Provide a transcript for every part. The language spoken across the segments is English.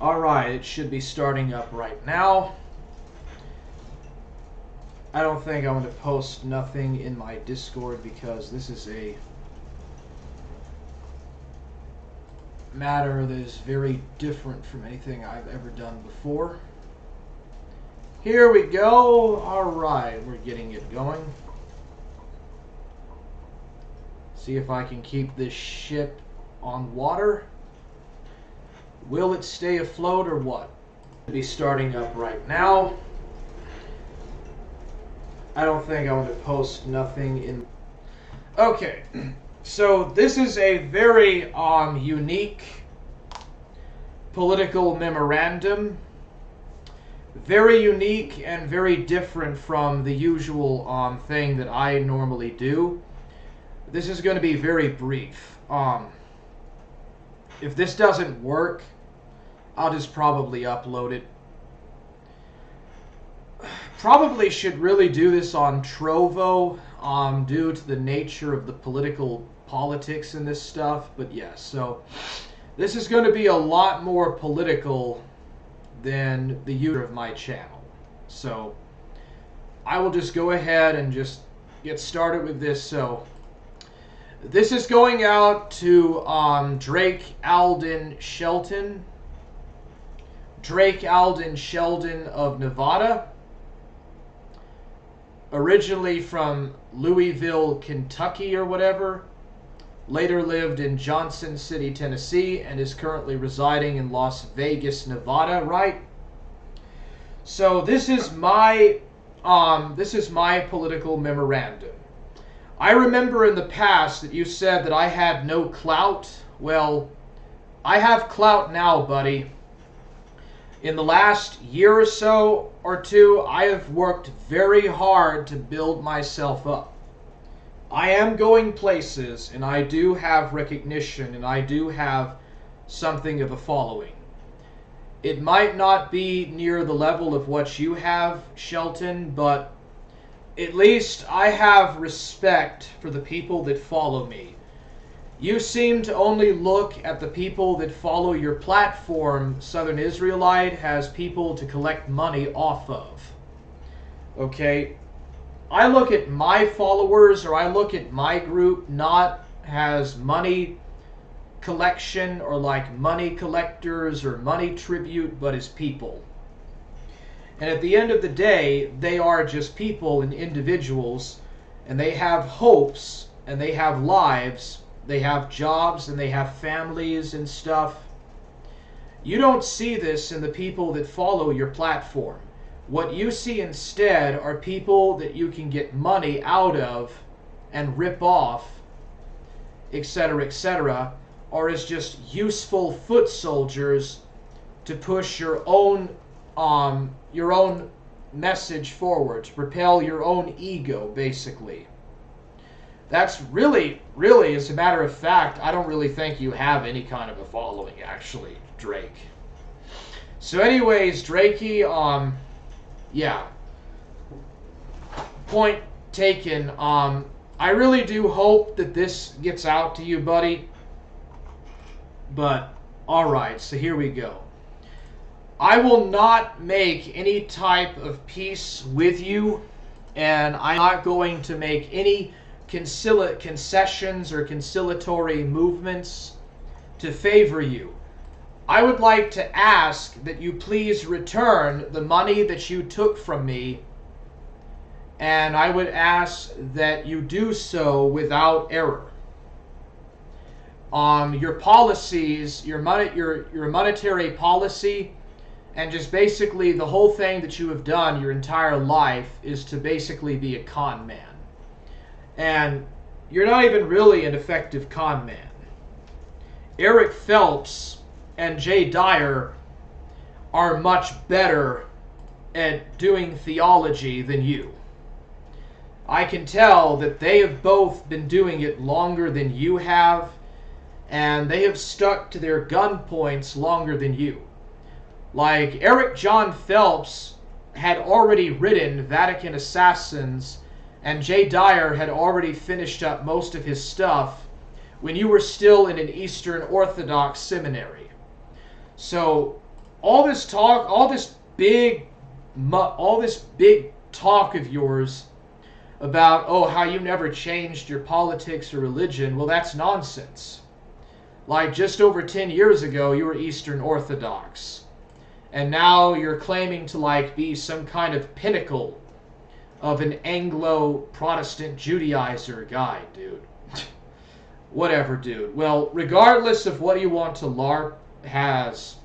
Alright, it should be starting up right now. I don't think I'm going to post nothing in my Discord because this is a matter that is very different from anything I've ever done before. Here we go. Alright, we're getting it going. See if I can keep this ship on water. Will it stay afloat or what? It'll be starting up right now. I don't think I want to post nothing in... Okay, so this is a very unique political memorandum. Very unique and very different from the usual thing that I normally do. This is going to be very brief. If this doesn't work, I'll just probably upload it. Probably should really do this on Trovo, due to the nature of the politics in this stuff. But yes, so this is going to be a lot more political than the user of my channel. So I will just go ahead and just get started with this. So this is going out to Drake, Alden, Shelton. Drake, Alden, Sheldon of Nevada. Originally from Louisville, Kentucky or whatever. Later lived in Johnson City, Tennessee, and is currently residing in Las Vegas, Nevada, right? So this is my political memorandum. I remember in the past that you said that I had no clout. Well, I have clout now, buddy. In the last year or so or two, I have worked very hard to build myself up. I am going places, and I do have recognition, and I do have something of a following. It might not be near the level of what you have, Shelton, but at least I have respect for the people that follow me. You seem to only look at the people that follow your platform, Southern Israelite, as people to collect money off of. Okay? I look at my followers, or I look at my group, not as money collection, or like money collectors, or money tribute, but as people. And at the end of the day, they are just people and individuals, and they have hopes, and they have lives, they have jobs, and they have families and stuff. You don't see this in the people that follow your platform. What you see instead are people that you can get money out of and rip off, etc., or as just useful foot soldiers to push your own message forward, to propel your own ego, basically. That's really, as a matter of fact, I don't really think you have any kind of a following, actually, Drake. So anyways, Drakey, yeah. Point taken. I really do hope that this gets out to you, buddy. But, alright, so here we go. I will not make any type of peace with you, and I'm not going to make any concessions or conciliatory movements to favor you. I would like to ask that you please return the money that you took from me, and I would ask that you do so without error. Your policies, your monetary policy, and just basically the whole thing that you have done your entire life is to basically be a con man. And you're not even really an effective con man. Eric Phelps and Jay Dyer are much better at doing theology than you. I can tell that they have both been doing it longer than you have, and they have stuck to their gun points longer than you. Like, Eric John Phelps had already written Vatican Assassins, and Jay Dyer had already finished up most of his stuff when you were still in an Eastern Orthodox seminary. So all this talk, all this big talk of yours about, oh, how you never changed your politics or religion, well, that's nonsense. Like, just over 10 years ago, you were Eastern Orthodox. And now you're claiming to, like, be some kind of pinnacle of an Anglo-Protestant Judaizer guy, dude. Whatever, dude. Well, regardless of what you want to LARP has,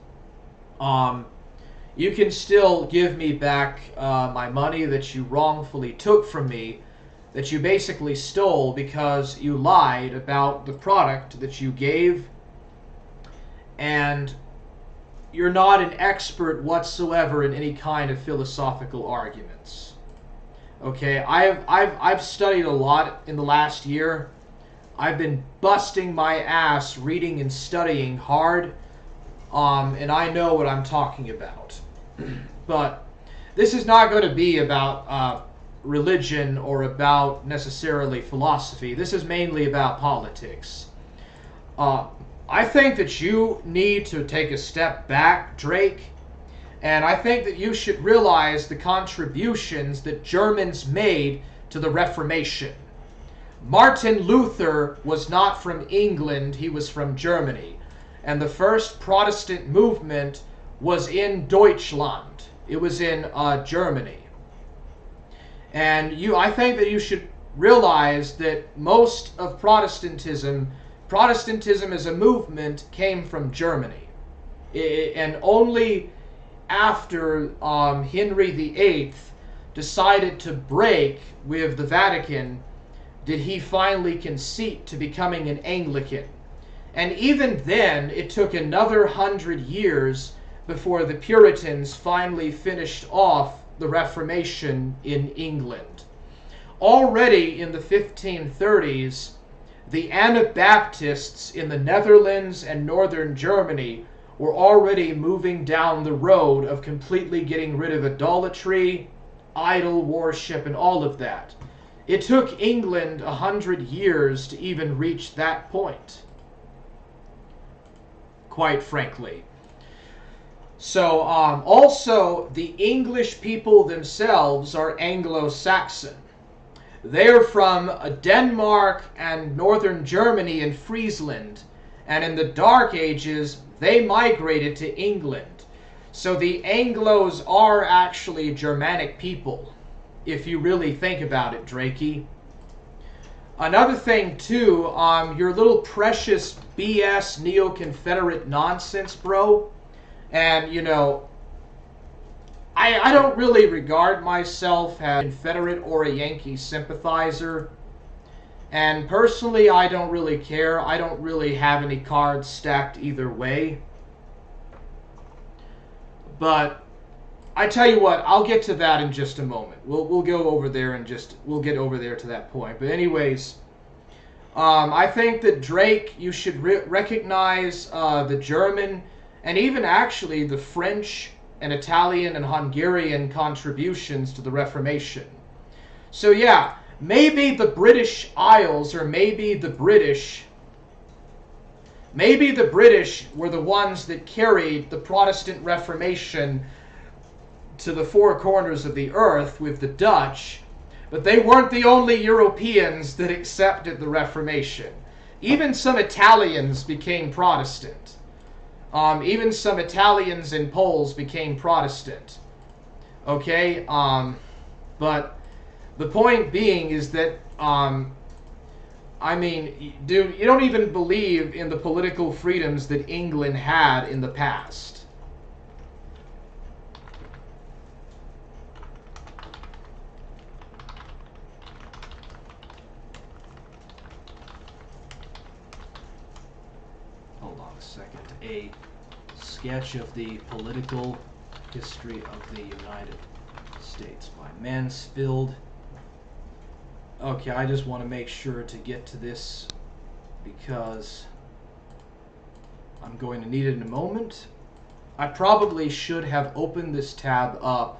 you can still give me back my money that you wrongfully took from me, that you basically stole because you lied about the product that you gave, and you're not an expert whatsoever in any kind of philosophical arguments. Okay, I've studied a lot in the last year. I've been busting my ass reading and studying hard, and I know what I'm talking about. But this is not going to be about religion or about necessarily philosophy. This is mainly about politics. I think that you need to take a step back, Drake, and I think that you should realize the contributions that Germans made to the Reformation. Martin Luther was not from England, he was from Germany. And the first Protestant movement was in Deutschland. It was in Germany. And I think that you should realize that most of Protestantism as a movement came from Germany. And only after Henry VIII decided to break with the Vatican did he finally concede to becoming an Anglican. And even then, it took another 100 years before the Puritans finally finished off the Reformation in England. Already in the 1530s, the Anabaptists in the Netherlands and northern Germany were already moving down the road of completely getting rid of idolatry, idol worship, and all of that. It took England 100 years to even reach that point, quite frankly. So, also, the English people themselves are Anglo-Saxon. They're from Denmark and northern Germany and Friesland, and in the Dark Ages, they migrated to England. So the Anglos are actually Germanic people, if you really think about it, Drakey. Another thing, too, your little precious BS neo-Confederate nonsense, bro. And, you know, I don't really regard myself as a Confederate or a Yankee sympathizer. And personally, I don't really care. I don't really have any cards stacked either way. But I tell you what, I'll get to that in just a moment. We'll go over there and we'll get over there to that point. But anyways, I think that Drake, you should recognize the German and even actually the French and Italian and Hungarian contributions to the Reformation. So yeah, maybe the British Isles, or maybe the British were the ones that carried the Protestant Reformation to the four corners of the earth with the Dutch, but they weren't the only Europeans that accepted the Reformation. Even some Italians became Protestant. Even some Italians and Poles became Protestant. Okay? But the point being is that, I mean, dude, you don't even believe in the political freedoms that England had in the past. Hold on a second. A sketch of the political history of the United States by Mansfield. Okay, I just want to make sure to get to this because I'm going to need it in a moment. I probably should have opened this tab up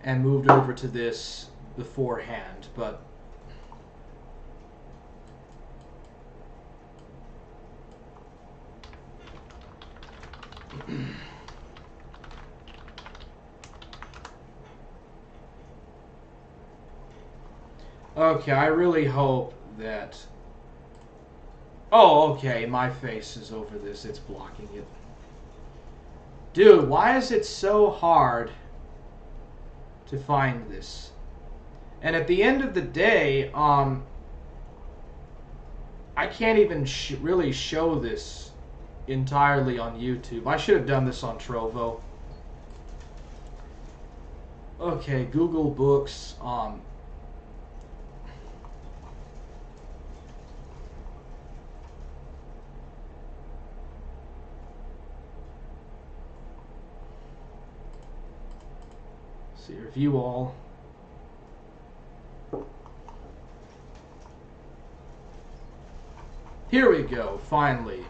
and moved over to this beforehand, but Okay, I really hope that... Oh, okay, my face is over this. It's blocking it. Dude, why is it so hard to find this? And at the end of the day, I can't even really show this entirely on YouTube. I should have done this on Trovo. Okay, Google Books. See, review all. Here we go, finally.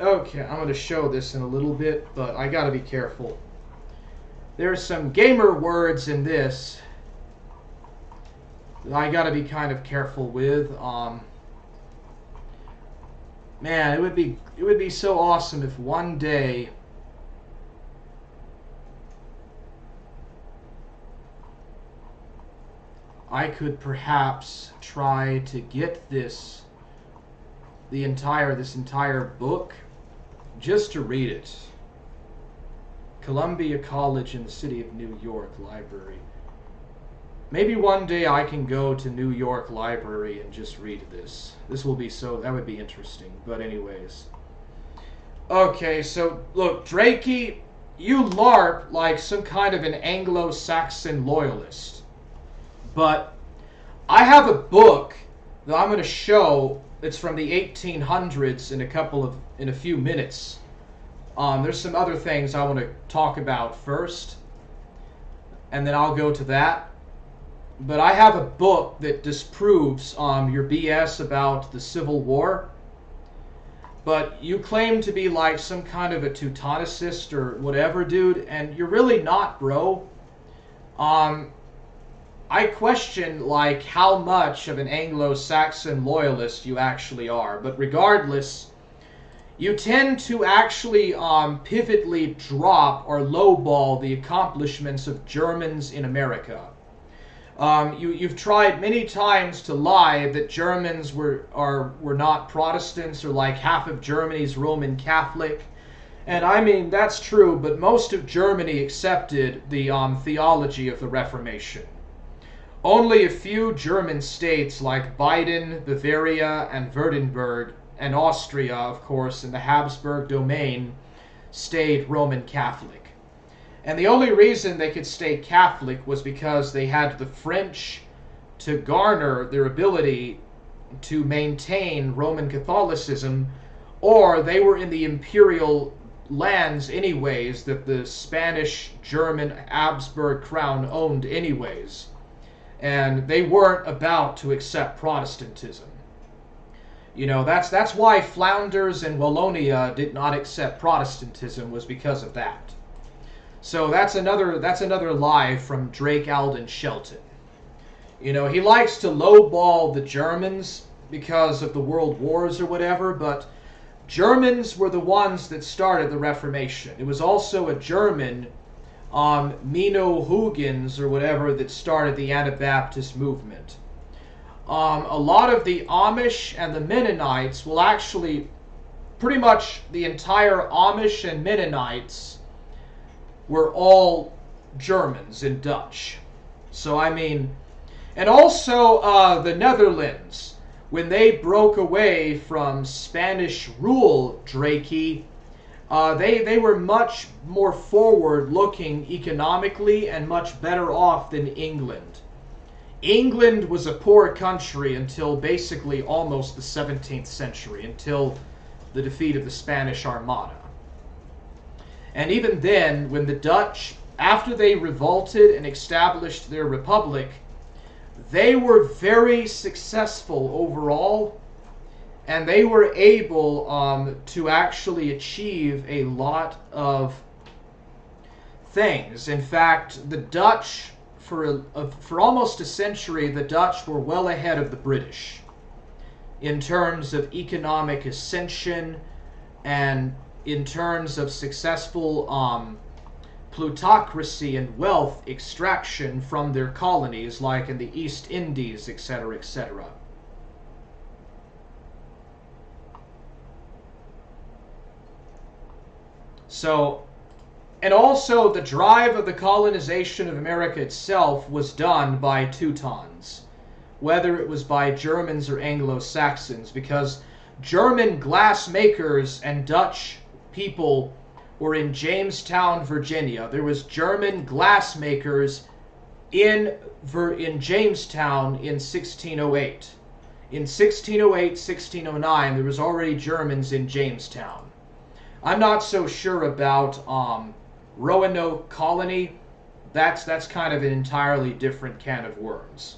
Okay, I'm going to show this in a little bit, but I got to be careful. There's some gamer words in this that I got to be kind of careful with. Man, it would be so awesome if one day I could perhaps try to get this entire book just to read it. Columbia College in the City of New York Library. Maybe one day I can go to New York Library and just read this. That would be interesting. But anyways. Okay, so look, Drakey, you LARP like some kind of an Anglo-Saxon loyalist. But I have a book that I'm going to show. It's from the 1800s in a few minutes. There's some other things I want to talk about first, and then I'll go to that. But I have a book that disproves your BS about the Civil War. But you claim to be like some kind of a Teutonicist or whatever, dude, and you're really not, bro. I question, like, how much of an Anglo-Saxon loyalist you actually are. But regardless, you tend to actually pivotally drop or lowball the accomplishments of Germans in America. You've tried many times to lie that Germans were not Protestants, or like half of Germany's Roman Catholic. And I mean, that's true, but most of Germany accepted the theology of the Reformation. Only a few German states like Baden, Bavaria, and Württemberg, and Austria, of course, in the Habsburg domain, stayed Roman Catholic. And the only reason they could stay Catholic was because they had the French to garner their ability to maintain Roman Catholicism, or they were in the imperial lands anyways that the Spanish, German, Habsburg crown owned anyways. And they weren't about to accept Protestantism. You know, that's why Flanders and Wallonia did not accept Protestantism, was because of that. So that's another lie from Drake, Alden, Shelton. You know, he likes to lowball the Germans because of the world wars or whatever, but Germans were the ones that started the Reformation. It was also a German, Mino Huygens or whatever, that started the Anabaptist movement. A lot of the Amish and the Mennonites will actually, pretty much the entire Amish and Mennonites were all Germans and Dutch. So I mean, and also the Netherlands, when they broke away from Spanish rule, Drakey, they were much more forward-looking economically and much better off than England. England was a poor country until basically almost the 17th century, until the defeat of the Spanish Armada. And even then, when the Dutch, after they revolted and established their republic, they were very successful overall, and they were able to actually achieve a lot of things. In fact, the Dutch, for almost a century, the Dutch were well ahead of the British in terms of economic ascension and in terms of successful plutocracy and wealth extraction from their colonies, like in the East Indies, etc., etc. So, and also the drive of the colonization of America itself was done by Teutons, whether it was by Germans or Anglo-Saxons, because German glassmakers and Dutch people were in Jamestown, Virginia. There was German glassmakers in Jamestown in 1608. In 1608, 1609, there was already Germans in Jamestown. I'm not so sure about Roanoke Colony. That's kind of an entirely different can of worms.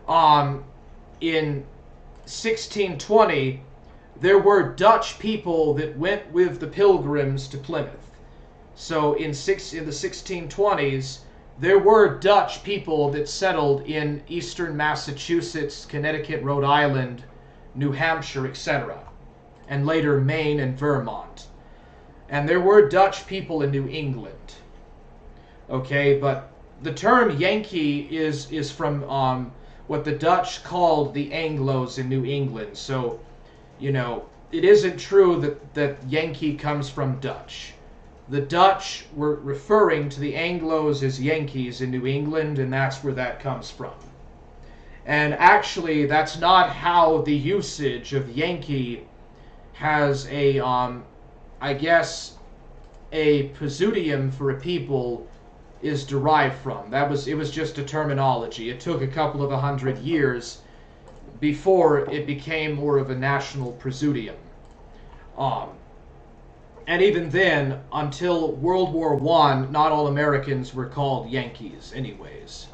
In 1620, there were Dutch people that went with the Pilgrims to Plymouth. So in the 1620s, there were Dutch people that settled in eastern Massachusetts, Connecticut, Rhode Island, New Hampshire, etc., and later Maine and Vermont. And there were Dutch people in New England. Okay, but the term Yankee is from what the Dutch called the Anglos in New England. So, you know, it isn't true that Yankee comes from Dutch. The Dutch were referring to the Anglos as Yankees in New England, and that's where that comes from. And actually, that's not how the usage of Yankee has a, I guess, a pseudonym for a people is derived from. It was just a terminology. It took a couple of 100 years before it became more of a national pseudonym. And even then, until World War I, not all Americans were called Yankees anyways.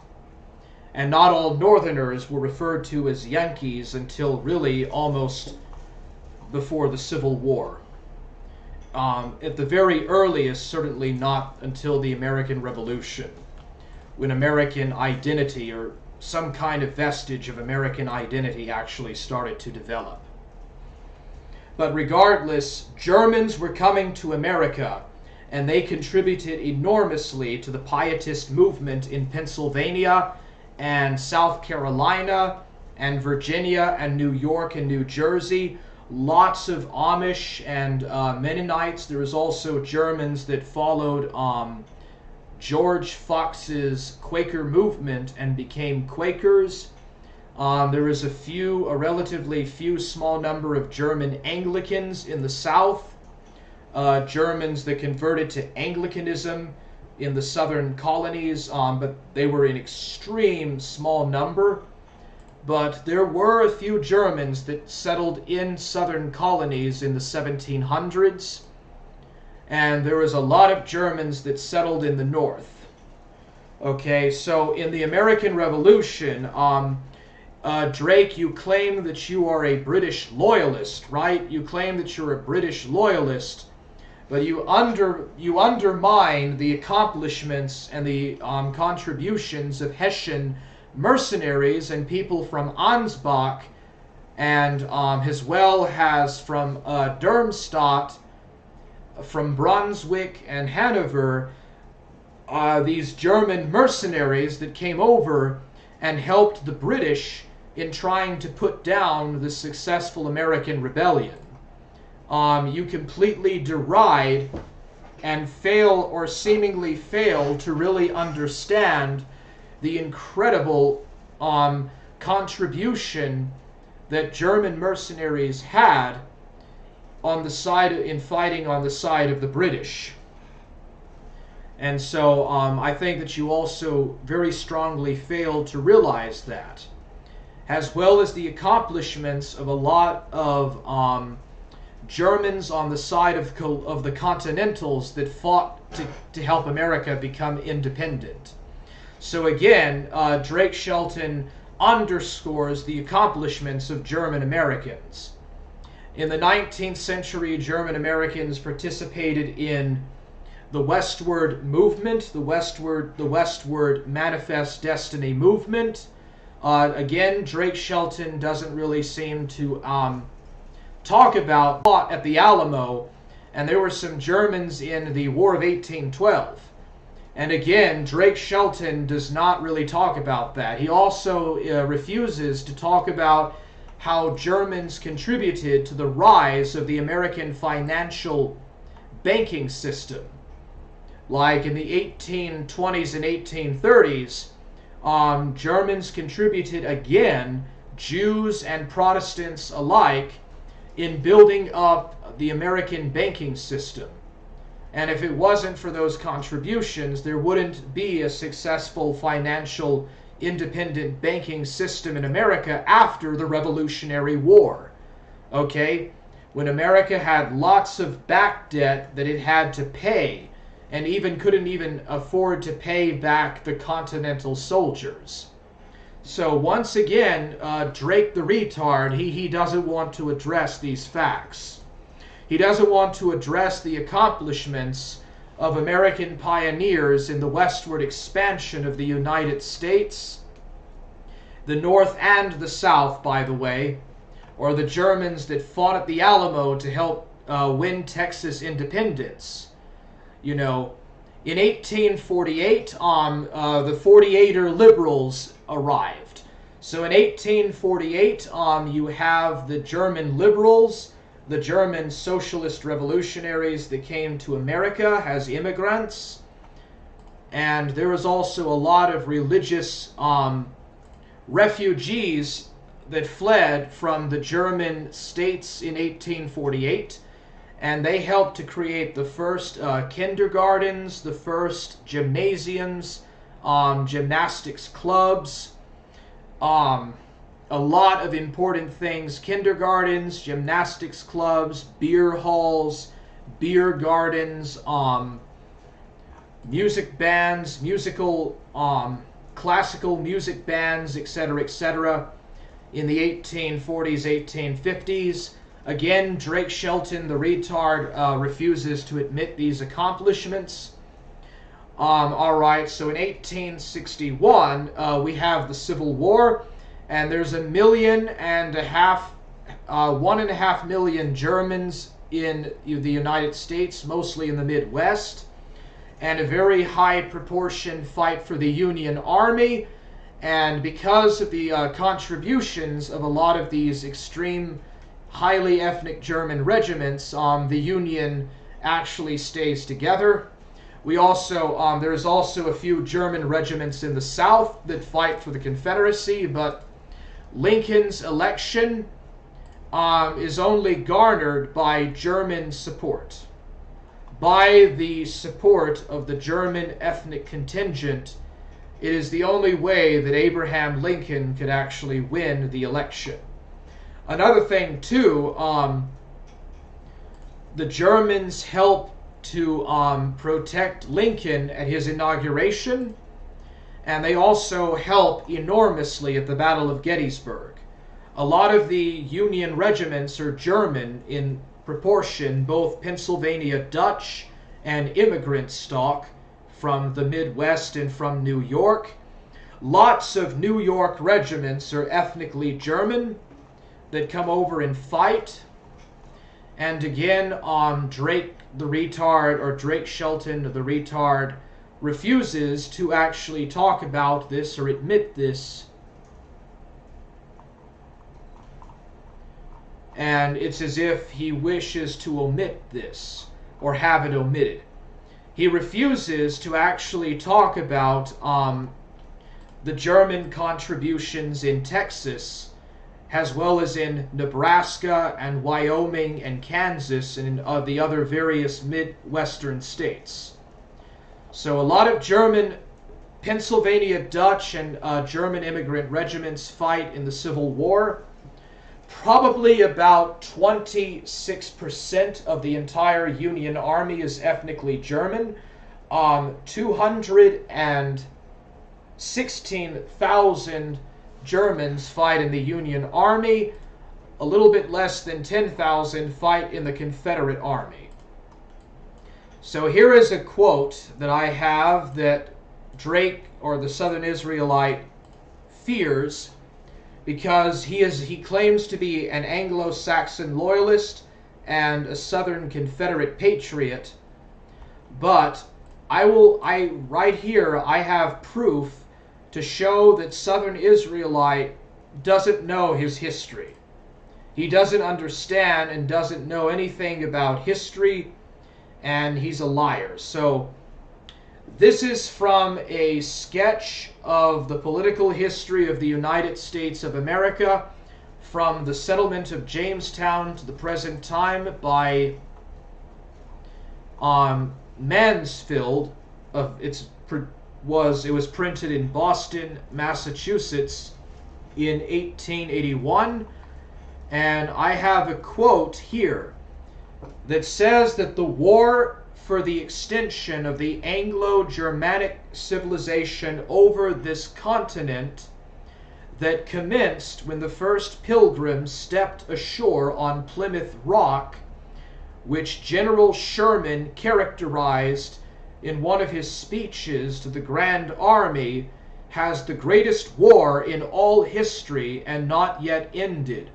And not all Northerners were referred to as Yankees until really almost before the Civil War. At the very earliest, certainly not until the American Revolution, when American identity, or some kind of vestige of American identity, actually started to develop. But regardless, Germans were coming to America, and they contributed enormously to the Pietist movement in Pennsylvania and South Carolina and Virginia and New York and New Jersey. Lots of Amish and Mennonites. There was also Germans that followed George Fox's Quaker movement and became Quakers. There was a relatively few small number of German Anglicans in the South. Germans that converted to Anglicanism in the southern colonies, but they were in extreme small number. But there were a few Germans that settled in southern colonies in the 1700s. And there was a lot of Germans that settled in the north. Okay, so in the American Revolution, Drake, you claim that you are a British loyalist, right? You claim that you're a British loyalist, but you undermine the accomplishments and the contributions of Hessian mercenaries and people from Ansbach, and as well as from Darmstadt, from Brunswick and Hanover, these German mercenaries that came over and helped the British in trying to put down the successful American rebellion. You completely deride and fail, or seemingly fail, to really understand the incredible contribution that German mercenaries had on the side in fighting on the side of the British. And so I think that you also very strongly fail to realize that, as well as the accomplishments of a lot of Germans on the side of the Continentals that fought to help America become independent. So again, Drake Shelton underscores the accomplishments of German Americans. In the 19th century, German Americans participated in the westward movement, the westward Manifest Destiny movement. Again, Drake Shelton doesn't really seem to talk about fought at the Alamo, and there were some Germans in the War of 1812 And again, Drake Shelton does not really talk about that. He also refuses to talk about how Germans contributed to the rise of the American financial banking system. Like in the 1820s and 1830s, Germans contributed again, Jews and Protestants alike, in building up the American banking system. And if it wasn't for those contributions, there wouldn't be a successful financial independent banking system in America after the Revolutionary War. Okay? When America had lots of back debt that it had to pay, and even couldn't even afford to pay back the Continental soldiers. So once again, Drake the retard, he doesn't want to address these facts. He doesn't want to address the accomplishments of American pioneers in the westward expansion of the United States, the North and the South, by the way, or the Germans that fought at the Alamo to help win Texas independence. You know, in 1848, the 48er liberals arrived. So in 1848, you have the German liberals, the German socialist revolutionaries that came to America as immigrants. And there was also a lot of religious refugees that fled from the German states in 1848. And they helped to create the first kindergartens, the first gymnasiums, gymnastics clubs, a lot of important things: kindergartens, gymnastics clubs, beer halls, beer gardens, music bands, classical music bands, etc., in the 1840s, 1850s. Again, Drake Shelton, the retard, refuses to admit these accomplishments. All right, so in 1861, we have the Civil War, and there's 1.5 million Germans in the United States, mostly in the Midwest, and a very high proportion fight for the Union Army. And because of the contributions of a lot of these extreme, highly ethnic German regiments, the Union actually stays together. We also, there's also a few German regiments in the South that fight for the Confederacy, but Lincoln's election is only garnered by German support, by the support of the German ethnic contingent. It is the only way that Abraham Lincoln could actually win the election. Another thing, too, the Germans helped to protect Lincoln at his inauguration, and they also helped enormously at the Battle of Gettysburg. A lot of the Union regiments are German in proportion, both Pennsylvania Dutch and immigrant stock from the Midwest and from New York. Lots of New York regiments are ethnically German that come over and fight. And again, Drake the retard, or Drake Shelton the retard, refuses to actually talk about this or admit this. And it's as if he wishes to omit this, or have it omitted. He refuses to actually talk about the German contributions in Texas, as well as in Nebraska and Wyoming and Kansas and in the other various Midwestern states. So a lot of German, Pennsylvania Dutch and German immigrant regiments fight in the Civil War. Probably about 26% of the entire Union Army is ethnically German. 216,000 Germans fight in the Union Army. A little bit less than 10,000 fight in the Confederate Army. So here is a quote that I have that Drake, or the Southern Israelite, fears, because he claims to be an Anglo-Saxon loyalist and a Southern Confederate patriot, but right here, I have proof to show that Southern Israelite doesn't know his history. He doesn't understand and doesn't know anything about history, and he's a liar. So this is from a sketch of the political history of the United States of America from the settlement of Jamestown to the present time by Mansfield. It was printed in Boston, Massachusetts in 1881. And I have a quote here that says that the war for the extension of the Anglo-Germanic civilization over this continent that commenced when the first pilgrims stepped ashore on Plymouth Rock, which General Sherman characterized in one of his speeches to the Grand Army, has the greatest war in all history and not yet ended,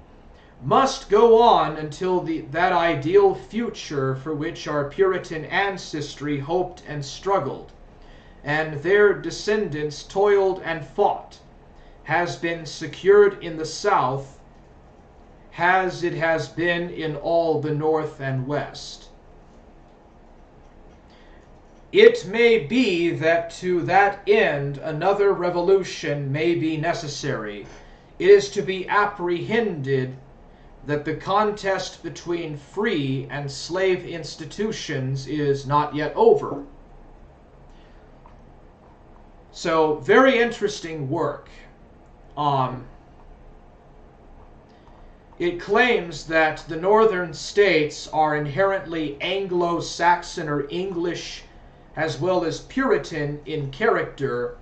must go on until that ideal future for which our Puritan ancestry hoped and struggled, and their descendants toiled and fought, has been secured in the South, as it has been in all the North and West. It may be that to that end another revolution may be necessary. It is to be apprehended that the contest between free and slave institutions is not yet over. So, very interesting work. It claims that the northern states are inherently Anglo-Saxon or English as well as Puritan in character,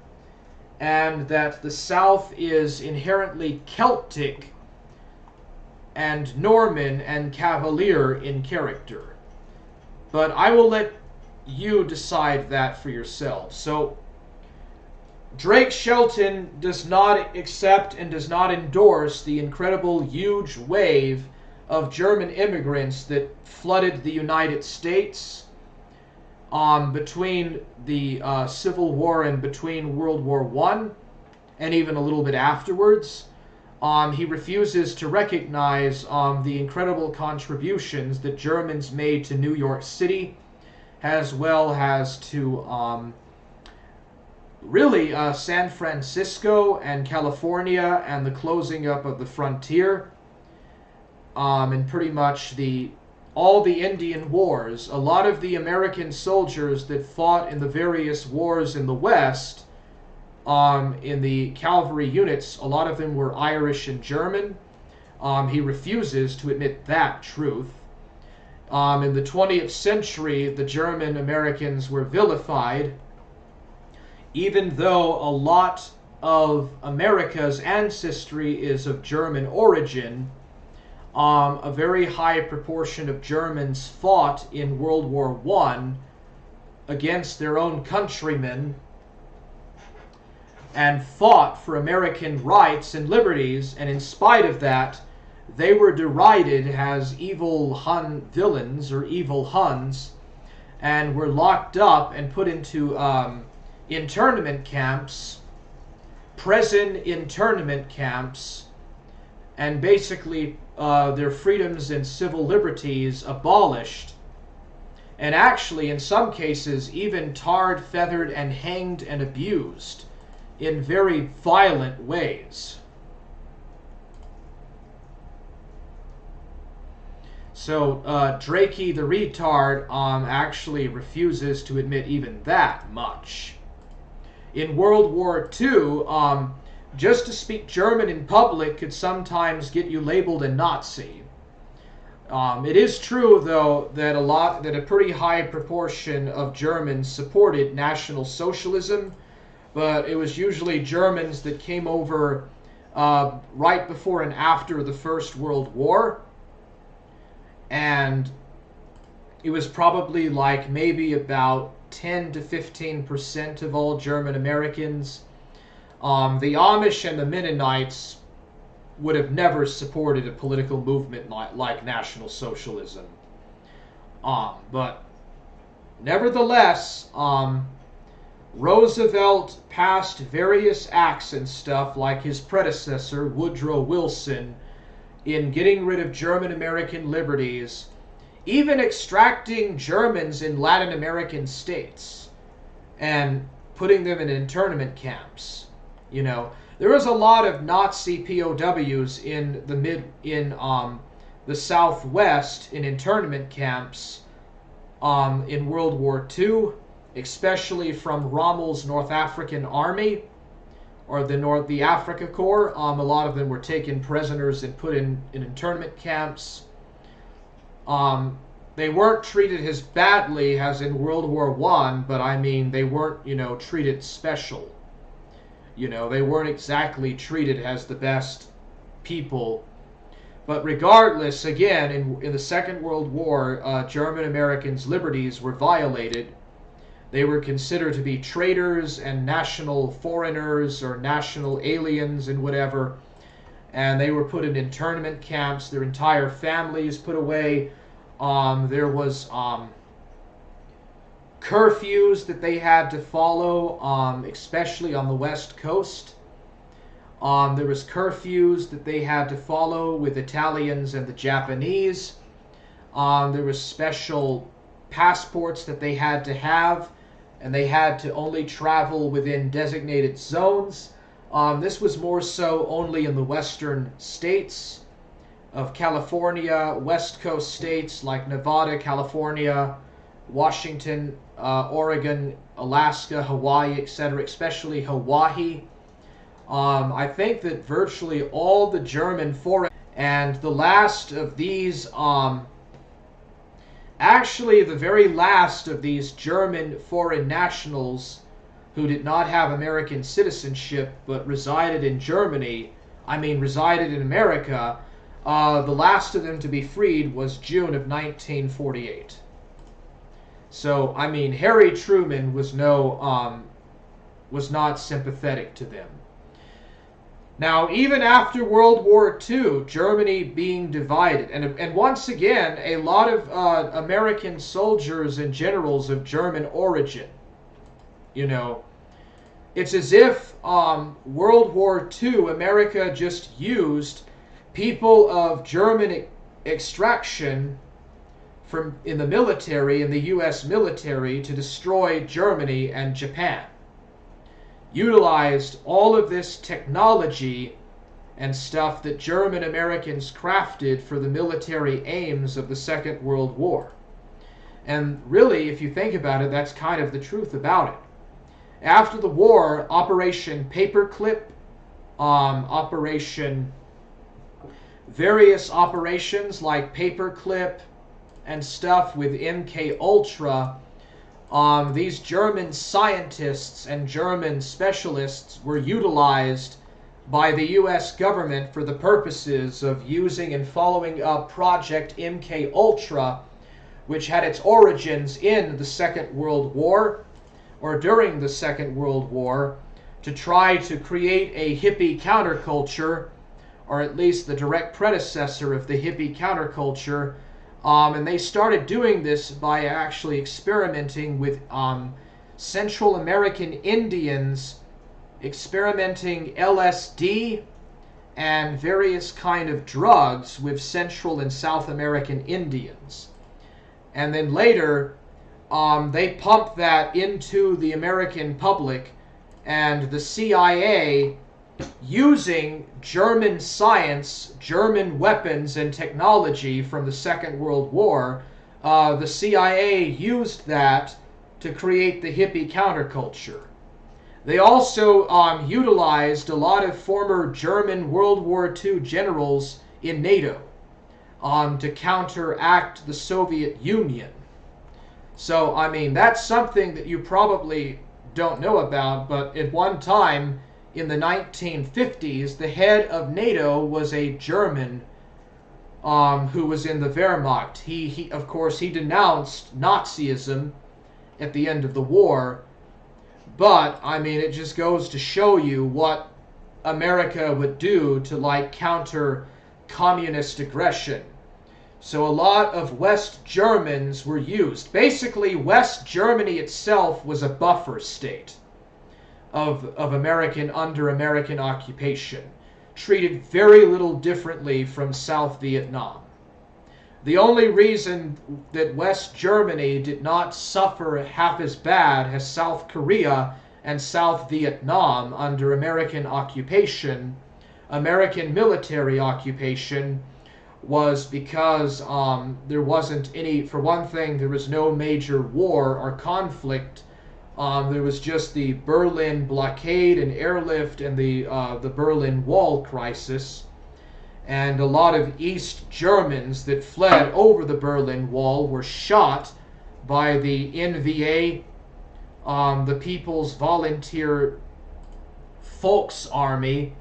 and that the South is inherently Celtic and Norman and Cavalier in character. But I will let you decide that for yourself. So, Drake Shelton does not accept and does not endorse the incredible huge wave of German immigrants that flooded the United States between the Civil War and between World War I, and even a little bit afterwards. He refuses to recognize the incredible contributions that Germans made to New York City, as well as to really San Francisco and California and the closing up of the frontier, and pretty much all the Indian wars. A lot of the American soldiers that fought in the various wars in the West, in the cavalry units, a lot of them were Irish and German. He refuses to admit that truth. In the 20th century, the German Americans were vilified, even though a lot of America's ancestry is of German origin. A very high proportion of Germans fought in World War I against their own countrymen and fought for American rights and liberties, and in spite of that, they were derided as evil Hun villains or evil Huns, and were locked up and put into internment camps, prison internment camps, and basically their freedoms and civil liberties abolished, and actually in some cases even tarred, feathered, and hanged and abused in very violent ways. So Drakey the retard actually refuses to admit even that much. In World War II, just to speak German in public could sometimes get you labeled a Nazi. It is true, though, that a pretty high proportion of Germans supported National Socialism, but it was usually Germans that came over right before and after the First World War, and it was probably like maybe about 10 to 15% of all German Americans. The Amish and the Mennonites would have never supported a political movement like National Socialism. But nevertheless, Roosevelt passed various acts and stuff, like his predecessor, Woodrow Wilson, in getting rid of German American liberties, even extracting Germans in Latin American states and putting them in internment camps. You know, there was a lot of Nazi POWs in the Southwest in internment camps in World War II, especially from Rommel's North African Army, or the Africa Corps. A lot of them were taken prisoners and put in internment camps. They weren't treated as badly as in World War I, but I mean, they weren't, treated special. They weren't exactly treated as the best people. But regardless, again, in the Second World War, German Americans' liberties were violated. They were considered to be traitors and national foreigners or national aliens and whatever. And they were put in internment camps, their entire families put away. There was curfews that they had to follow, especially on the West Coast. There was curfews that they had to follow with Italians and the Japanese. There was special passports that they had to have, and they had to only travel within designated zones. This was more so only in the western states of California, West Coast states like Nevada, California, Washington, Oregon, Alaska, Hawaii, etc., especially Hawaii. I think that virtually all the German foreign, and the last of these, actually the very last of these German foreign nationals who did not have American citizenship but resided in Germany, resided in America, the last of them to be freed was June of 1948. So, Harry Truman was not sympathetic to them. Now, even after World War II, Germany being divided, and once again, a lot of American soldiers and generals of German origin, it's as if World War II, America just used people of German extraction in the military, in the U.S. military, to destroy Germany and Japan. Utilized all of this technology and stuff that German Americans crafted for the military aims of the Second World War. And really, if you think about it, that's kind of the truth about it. After the war, Operation Paperclip, various operations like Paperclip and stuff with MK Ultra, these German scientists and German specialists were utilized by the U.S. government for the purposes of using and following up Project MK Ultra, which had its origins in the Second World War, or during the Second World War, to try to create a hippie counterculture, or at least the direct predecessor of the hippie counterculture. And they started doing this by actually experimenting with Central American Indians, experimenting LSD and various kind of drugs with Central and South American Indians. And then later, they pumped that into the American public, and the CIA, using German science, German weapons and technology from the Second World War, the CIA used that to create the hippie counterculture. They also utilized a lot of former German World War II generals in NATO to counteract the Soviet Union. So, that's something that you probably don't know about, but at one time, in the 1950s, the head of NATO was a German who was in the Wehrmacht. He of course, he denounced Nazism at the end of the war, but, it just goes to show you what America would do to, counter communist aggression. So a lot of West Germans were used. Basically, West Germany itself was a buffer state of American under American occupation, treated very little differently from South Vietnam. The only reason that West Germany did not suffer half as bad as South Korea and South Vietnam under American occupation, American military occupation, was because there wasn't any, for one thing, there was no major war or conflict. There was just the Berlin blockade and airlift and the Berlin Wall crisis. And a lot of East Germans that fled over the Berlin Wall were shot by the NVA, the People's Volunteer Volksarmy,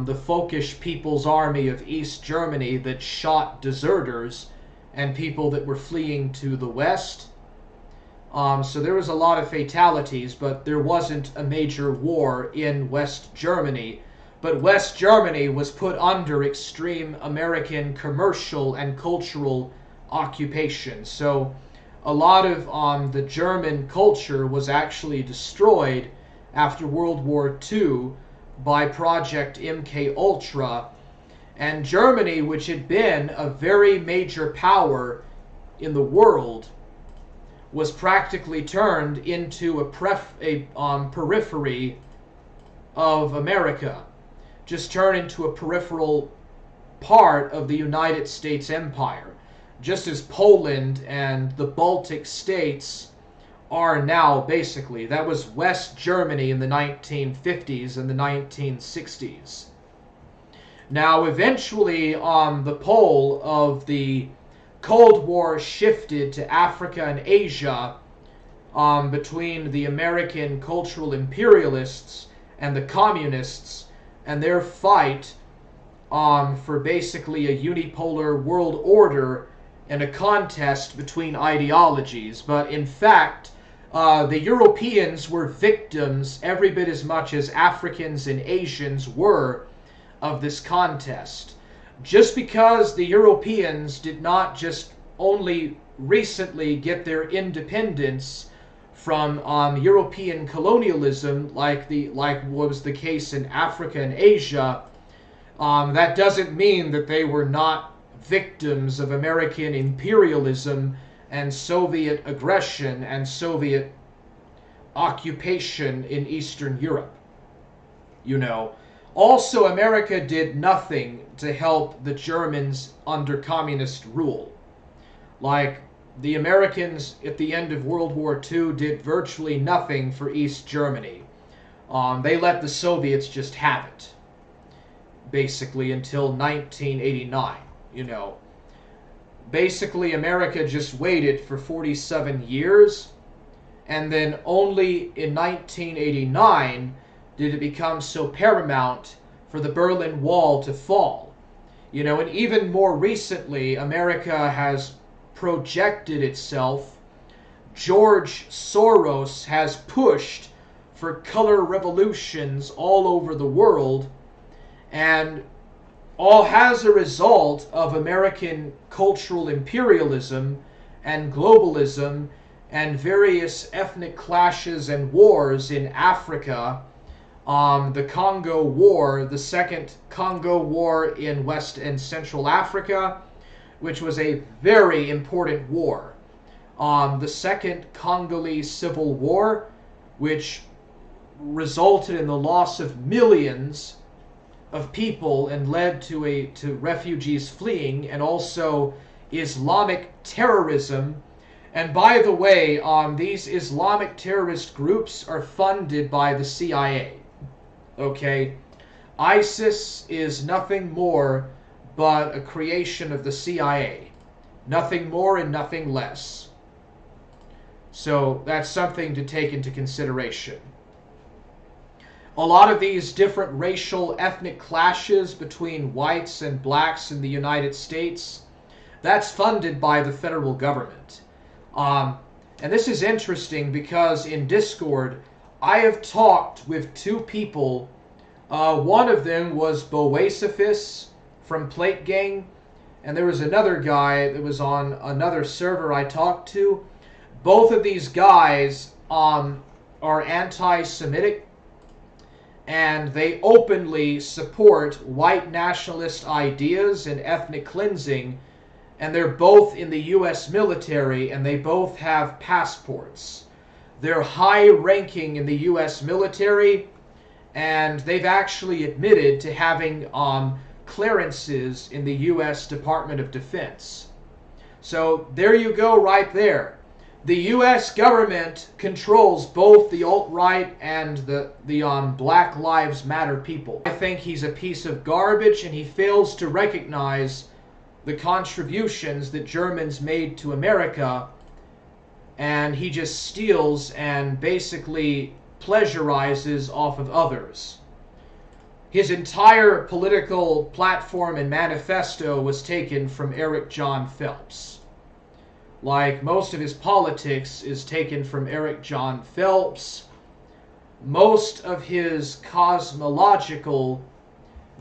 the Folkish People's Army of East Germany, that shot deserters and people that were fleeing to the west. So there was a lot of fatalities, but there wasn't a major war in West Germany. But West Germany was put under extreme American commercial and cultural occupation. So a lot of the German culture was actually destroyed after World War II by Project MK Ultra. And Germany, which had been a very major power in the world, was practically turned into a periphery of America. Just turned into a peripheral part of the United States Empire, just as Poland and the Baltic states are now, basically. That was West Germany in the 1950s and the 1960s. Now, eventually, the pole of the Cold War shifted to Africa and Asia, between the American cultural imperialists and the communists, and their fight for basically a unipolar world order and a contest between ideologies. But in fact, the Europeans were victims every bit as much as Africans and Asians were of this contest. Just because the Europeans did not just only recently get their independence from European colonialism, like was the case in Africa and Asia, that doesn't mean that they were not victims of American imperialism and Soviet aggression and Soviet occupation in Eastern Europe. You know, also America did nothing to help the Germans under communist rule. Like, the Americans at the end of World War II did virtually nothing for East Germany. They let the Soviets just have it, basically, until 1989, you know. Basically, America just waited for 47 years, and then only in 1989 did it become so paramount for the Berlin Wall to fall. You know, and even more recently, America has projected itself. George Soros has pushed for color revolutions all over the world, and all as a result of American cultural imperialism and globalism and various ethnic clashes and wars in Africa. The Congo War, the Second Congo War in West and Central Africa, which was a very important war. The Second Congolese Civil War, which resulted in the loss of millions of people and led to refugees fleeing, and also Islamic terrorism. And by the way, these Islamic terrorist groups are funded by the CIA. Okay? ISIS is nothing more but a creation of the CIA. Nothing more and nothing less. So that's something to take into consideration. A lot of these different racial ethnic clashes between whites and blacks in the United States, that's funded by the federal government. And this is interesting because in Discord, I have talked with two people. One of them was Boacephus from Plate Gang, and there was another guy that was on another server I talked to. Both of these guys are anti-Semitic, and they openly support white nationalist ideas and ethnic cleansing, and they're both in the U.S. military, and they both have passports. They're high-ranking in the U.S. military, and they've actually admitted to having clearances in the U.S. Department of Defense. So there you go right there. The U.S. government controls both the alt-right and the Black Lives Matter people. I think he's a piece of garbage, and he fails to recognize the contributions that Germans made to America, and he just steals and basically pleasurizes off of others. His entire political platform and manifesto was taken from Eric John Phelps. Like, most of his politics is taken from Eric John Phelps. Most of his cosmological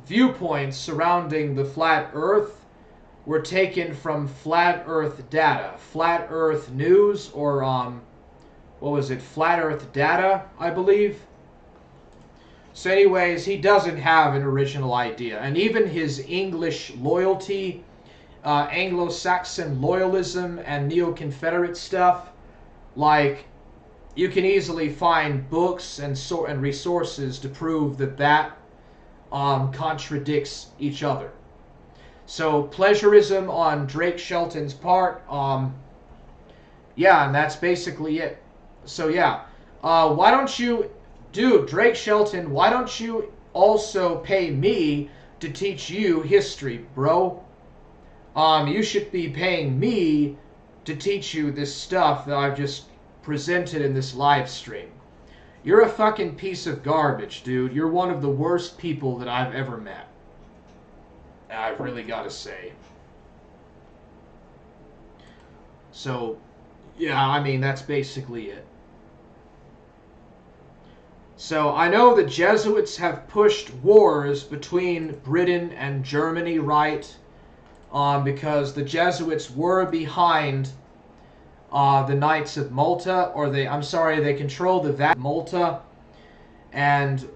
viewpoints surrounding the flat earth were taken from flat earth data, flat earth news, or what was it, flat earth data, I believe. So anyways, he doesn't have an original idea. And even his English loyalty, Anglo-Saxon loyalism and neo-Confederate stuff, like, you can easily find books and resources to prove that contradicts each other. So plagiarism on Drake Shelton's part, yeah, and that's basically it. So yeah, why don't you, dude, Drake Shelton, why don't you also pay me to teach you history, bro? You should be paying me to teach you this stuff that I've just presented in this live stream. You're a fucking piece of garbage, dude. You're one of the worst people that I've ever met. I've really got to say. So, yeah, I mean, that's basically it. So, I know the Jesuits have pushed wars between Britain and Germany, right? Because the Jesuits were behind the Knights of Malta, or they control the Vatican Malta, and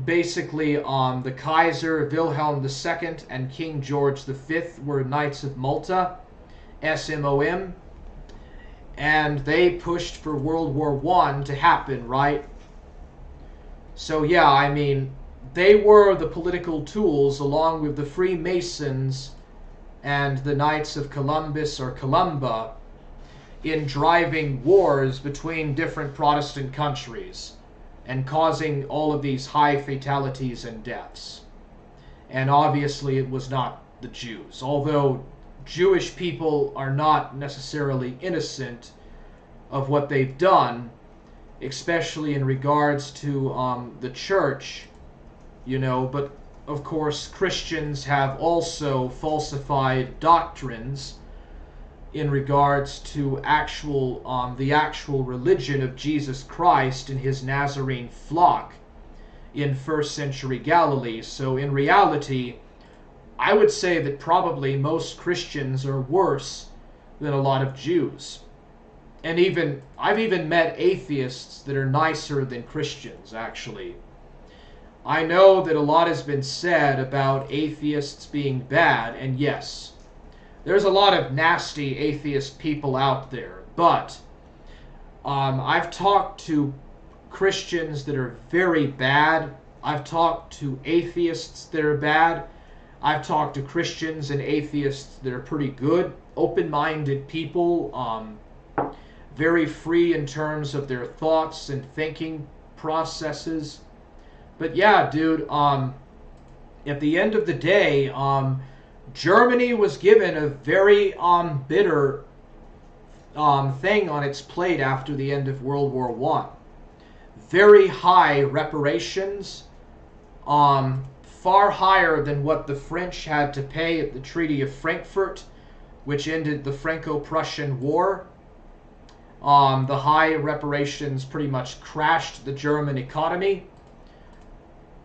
basically the Kaiser Wilhelm II and King George V were Knights of Malta, SMOM, and they pushed for World War I to happen, right? So yeah, I mean, they were the political tools along with the Freemasons and the Knights of Columbus or Columba in driving wars between different Protestant countries and causing all of these high fatalities and deaths. And obviously it was not the Jews, although Jewish people are not necessarily innocent of what they've done, especially in regards to the church, you know, but of course Christians have also falsified doctrines in regards to the actual religion of Jesus Christ and his Nazarene flock in first century Galilee. So in reality, I would say that probably most Christians are worse than a lot of Jews. And I've even met atheists that are nicer than Christians, actually. I know that a lot has been said about atheists being bad, and yes, there's a lot of nasty atheist people out there, but I've talked to Christians that are very bad. I've talked to atheists that are bad. I've talked to Christians and atheists that are pretty good, open-minded people, very free in terms of their thoughts and thinking processes. But yeah, dude, at the end of the day, Germany was given a very bitter thing on its plate after the end of World War I. Very high reparations, far higher than what the French had to pay at the Treaty of Frankfurt, which ended the Franco-Prussian War. The high reparations pretty much crashed the German economy.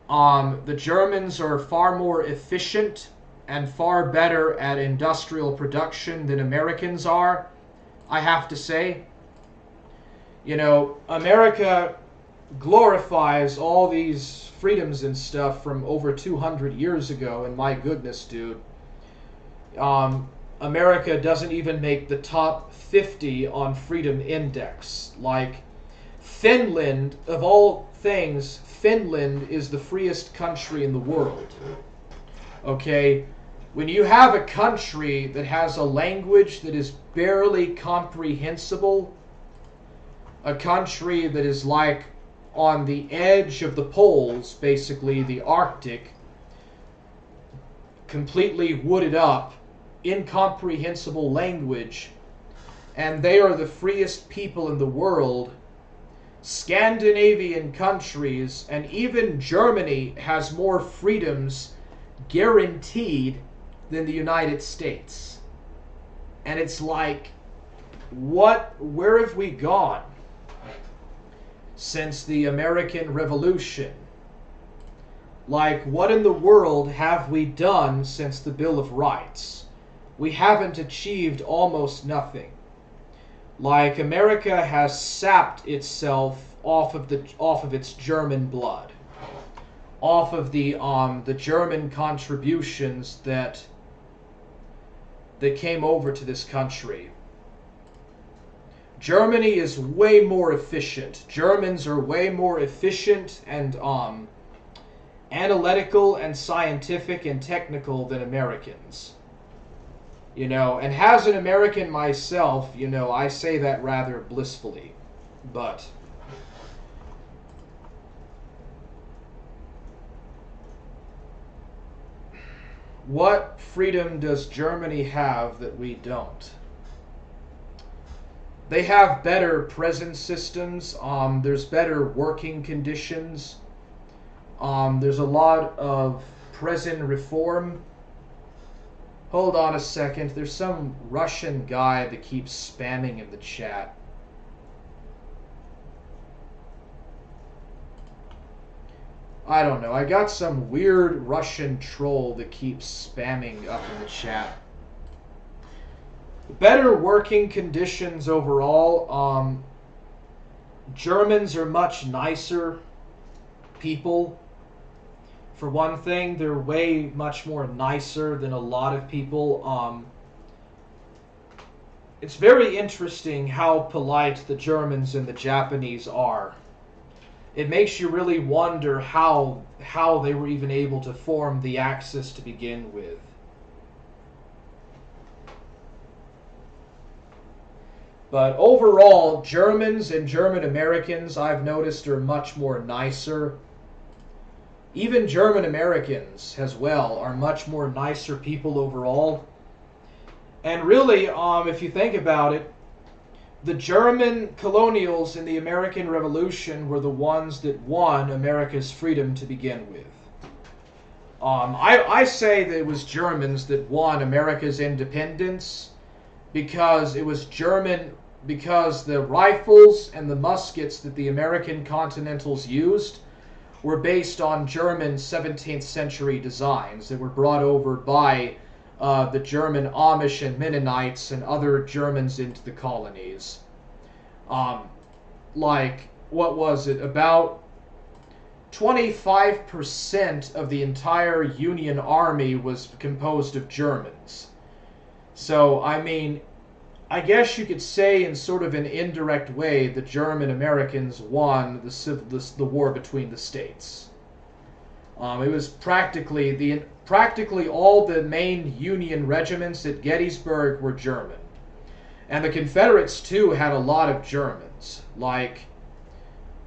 The Germans are far more efficient and far better at industrial production than Americans are, I have to say. You know, America glorifies all these freedoms and stuff from over 200 years ago, and my goodness, dude. America doesn't even make the top 50 on Freedom Index. Like, Finland, of all things, Finland is the freest country in the world. Okay? When you have a country that has a language that is barely comprehensible, a country that is like on the edge of the poles, basically the Arctic, completely wooded up, incomprehensible language, and they are the freest people in the world. Scandinavian countries, and even Germany, has more freedoms guaranteed than the United States. And it's like, where have we gone since the American Revolution? Like, what in the world have we done since the Bill of Rights? We haven't achieved almost nothing. Like, America has sapped itself off of its German blood, off of the German contributions that came over to this country. Germany is way more efficient. Germans are way more efficient and analytical and scientific and technical than Americans. You know, and as an American myself, you know, I say that rather blissfully. But what freedom does Germany have that we don't? They have better prison systems. There's better working conditions. There's a lot of prison reform. Hold on a second. There's some Russian guy that keeps spamming in the chat. I don't know. I got some weird Russian troll that keeps spamming up in the chat. Better working conditions overall. Germans are much nicer people. For one thing, they're way much more nicer than a lot of people. It's very interesting how polite the Germans and the Japanese are. It makes you really wonder how they were even able to form the Axis to begin with. But overall, Germans and German Americans, I've noticed, are much more nicer. Even German Americans, as well, are much more nicer people overall. And really, if you think about it, the German colonials in the American Revolution were the ones that won America's freedom to begin with. I say that it was Germans that won America's independence because it was because the rifles and the muskets that the American Continentals used were based on German 17th century designs that were brought over by the German Amish and Mennonites and other Germans into the colonies. Like, what was it? About 25% of the entire Union Army was composed of Germans. So, I mean, I guess you could say in sort of an indirect way the German Americans won the war between the states. It was practically all the main Union regiments at Gettysburg were German. And the Confederates, too, had a lot of Germans. Like,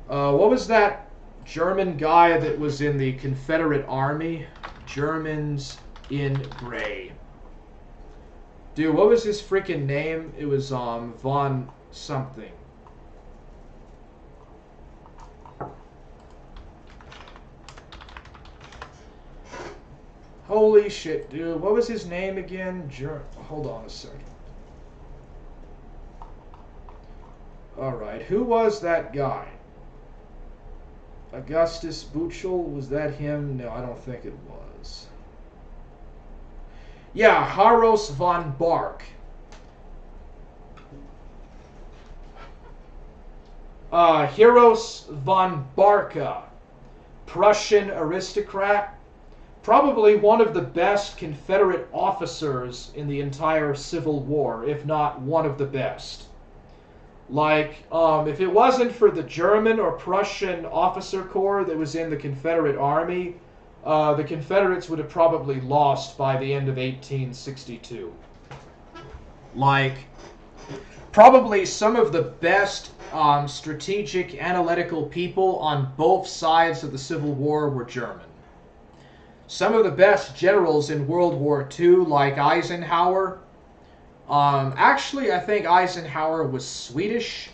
what was that German guy that was in the Confederate Army? Germans in Gray. Dude, what was his freaking name? It was von something. Holy shit, dude. What was his name again? Hold on a second. Alright, who was that guy? Augustus Buchel? Was that him? No, I don't think it was. Yeah, Haros von Bark. Heros von Barca, Prussian aristocrat, probably one of the best Confederate officers in the entire Civil War, if not one of the best. Like, if it wasn't for the German or Prussian officer corps that was in the Confederate Army, the Confederates would have probably lost by the end of 1862. Like, probably some of the best strategic, analytical people on both sides of the Civil War were German. Some of the best generals in World War II, like Eisenhower. Actually, I think Eisenhower was Swedish.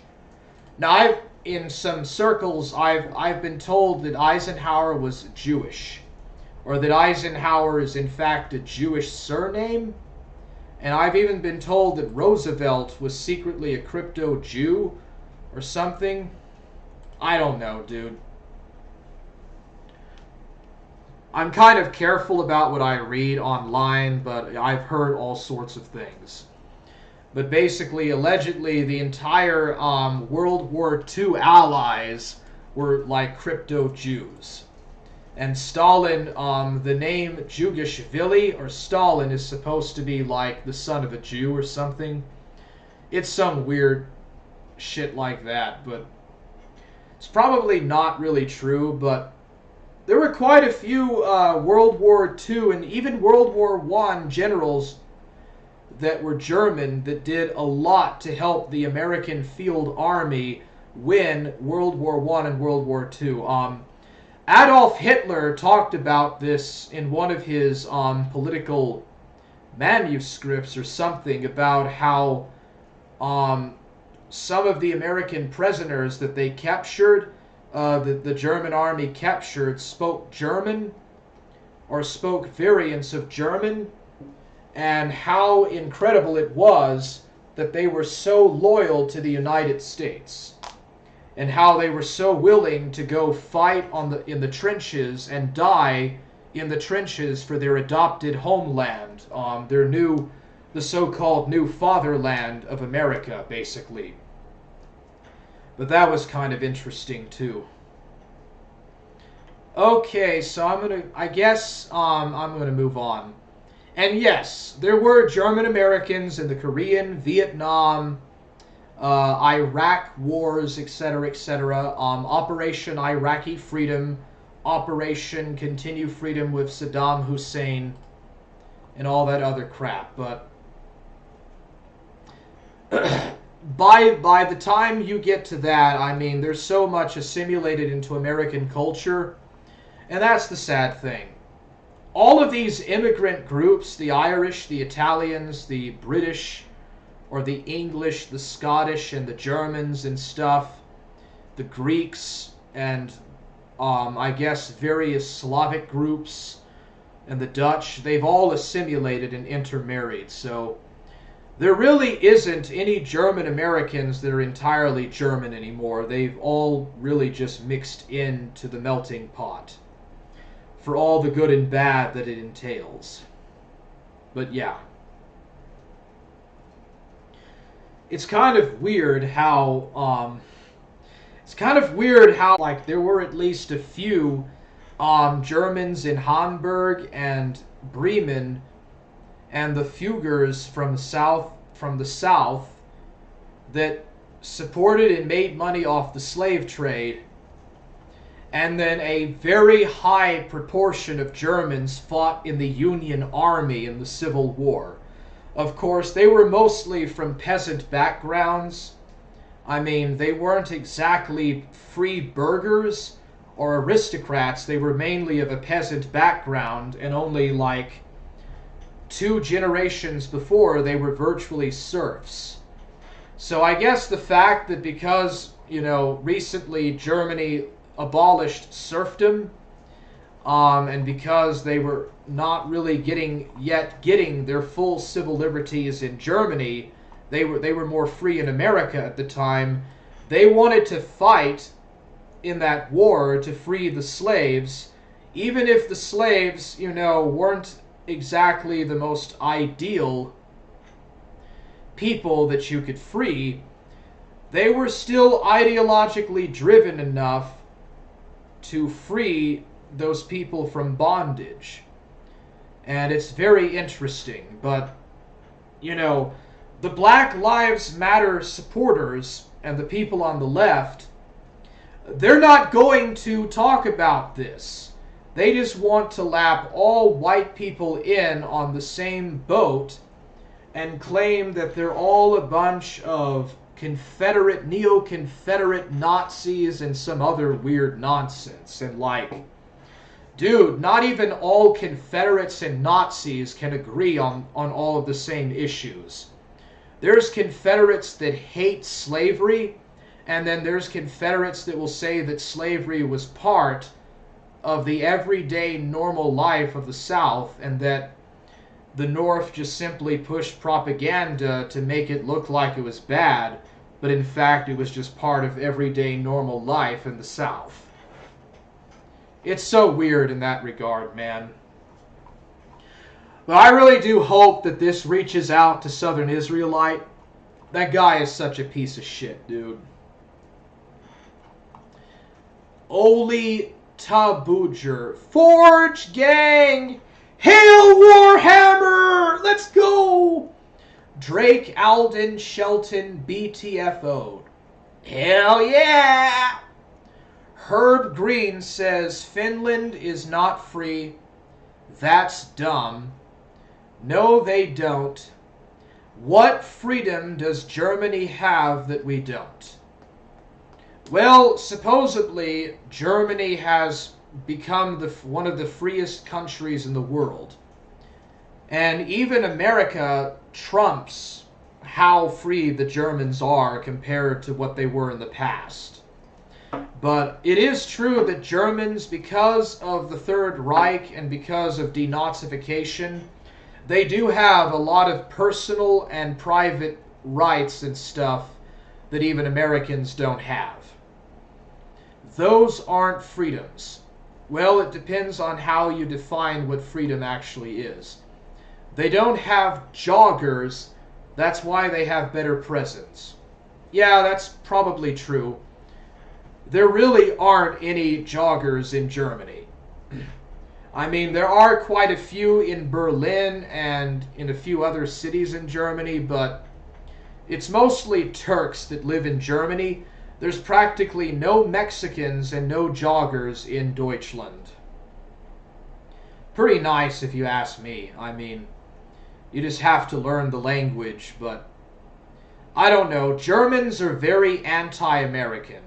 Now, in some circles, I've been told that Eisenhower was Jewish, or that Eisenhower is in fact a Jewish surname. And I've even been told that Roosevelt was secretly a crypto-Jew or something. I don't know, dude. I'm kind of careful about what I read online, but I've heard all sorts of things. But basically, allegedly, the entire World War II allies were like crypto-Jews. And Stalin, the name Jugashvili, or Stalin, is supposed to be like the son of a Jew or something. It's some weird shit like that, but it's probably not really true, but there were quite a few World War II and even World War I generals that were German that did a lot to help the American Field Army win World War I and World War II. Adolf Hitler talked about this in one of his political manuscripts or something, about how some of the American prisoners that they captured, the German army captured, spoke German or spoke variants of German, and how incredible it was that they were so loyal to the United States, and how they were so willing to go fight in the trenches and die in the trenches for their adopted homeland, the so-called new fatherland of America, basically. But that was kind of interesting too. Okay, so I guess I'm gonna move on. And yes, there were German Americans in the Korean, Vietnam, Iraq wars, etc., etc. Operation Iraqi Freedom, Operation Continue Freedom with Saddam Hussein, and all that other crap. But by the time you get to that, I mean, there's so much assimilated into American culture, and that's the sad thing. All of these immigrant groups, the Irish, the Italians, the British, or the English, the Scottish, and the Germans and stuff, the Greeks, and I guess various Slavic groups, and the Dutch, they've all assimilated and intermarried. So there really isn't any German Americans that are entirely German anymore. They've all really just mixed into the melting pot, for all the good and bad that it entails. But yeah. It's kind of weird how, like, there were at least a few Germans in Hamburg and Bremen, and the Fuggers from the south that supported and made money off the slave trade. And then a very high proportion of Germans fought in the Union Army in the Civil War. Of course, they were mostly from peasant backgrounds. I mean, they weren't exactly free burghers or aristocrats. They were mainly of a peasant background, and only like 2 generations before, they were virtually serfs. So I guess the fact that because, recently Germany abolished serfdom, and because they were not really getting their full civil liberties in Germany, they were more free in America at the time. They wanted to fight in that war to free the slaves, even if the slaves, weren't exactly the most ideal people that you could free, they were still ideologically driven enough to free those people from bondage. And it's very interesting. But, you know, the Black Lives Matter supporters and the people on the left, they're not going to talk about this. They just want to lap all white people in on the same boat and claim that they're all a bunch of Confederate, neo-Confederate Nazis and some other weird nonsense. And like, dude, not even all Confederates and Nazis can agree on all of the same issues. There's Confederates that hate slavery, and then there's Confederates that will say that slavery was part of the everyday normal life of the South, and that the North just simply pushed propaganda to make it look like it was bad, but in fact it was just part of everyday normal life in the South. It's so weird in that regard, man. But I really do hope that this reaches out to Southern Israelite. That guy is such a piece of shit, dude. Oli Tabujer. Forge Gang! Hail Warhammer! Let's go! Drake, Alden, Shelton, BTFO. Hell yeah! Herb Green says Finland is not free. That's dumb. No, they don't. What freedom does Germany have that we don't? Well, supposedly, Germany has become one of the freest countries in the world. And even America trumps how free the Germans are compared to what they were in the past. But it is true that Germans, because of the Third Reich and because of denazification, they do have a lot of personal and private rights and stuff that even Americans don't have. Those aren't freedoms. Well, it depends on how you define what freedom actually is. They don't have joggers, that's why they have better presents. Yeah, that's probably true. There really aren't any joggers in Germany. I mean, there are quite a few in Berlin and in a few other cities in Germany, but it's mostly Turks that live in Germany. There's practically no Mexicans and no joggers in Deutschland. Pretty nice if you ask me. I mean, you just have to learn the language, but I don't know. Germans are very anti-American.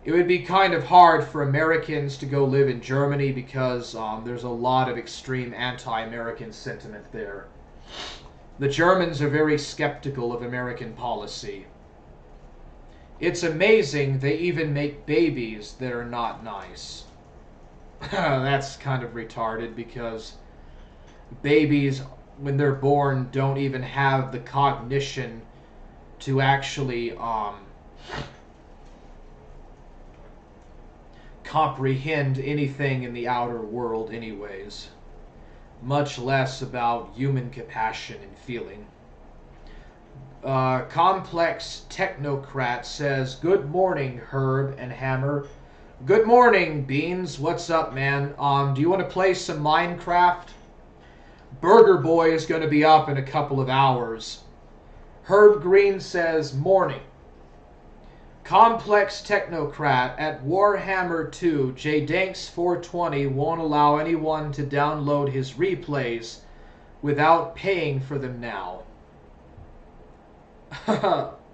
It would be kind of hard for Americans to go live in Germany because there's a lot of extreme anti-American sentiment there. The Germans are very skeptical of American policy. It's amazing they even make babies that are not nice. That's kind of retarded because babies, when they're born, don't even have the cognition to actually comprehend anything in the outer world anyways, much less about human compassion and feeling. Complex Technocrat says, good morning, Herb and Hammer. Good morning, Beans. What's up, man? Do you want to play some Minecraft? Burger Boy is going to be up in a couple of hours. Herb Green says, morning. Complex Technocrat at Warhammer 2, JDanks420 won't allow anyone to download his replays without paying for them now.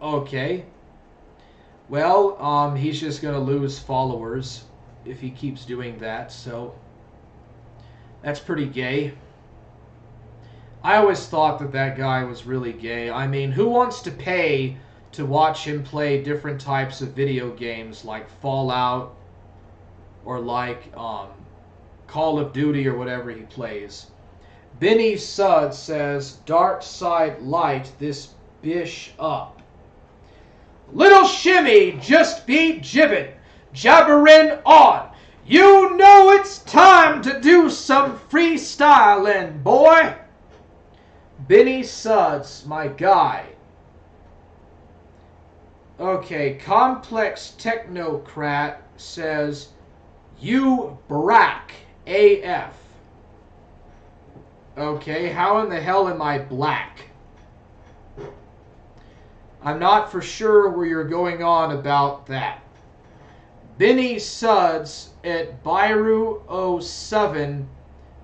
Okay. Well, he's just gonna lose followers if he keeps doing that, so that's pretty gay. I always thought that that guy was really gay. I mean, who wants to pay to watch him play different types of video games like Fallout or like Call of Duty or whatever he plays? Benny Sud says, Dark Side Light this bish up. Little Shimmy just beat Jibbin. Jabberin on. You know it's time to do some freestyling, boy. Benny Suds, my guy. Okay, Complex Technocrat says, you brack AF. Okay, how in the hell am I black? I'm not for sure where you're going on about that. Benny Suds at Byru07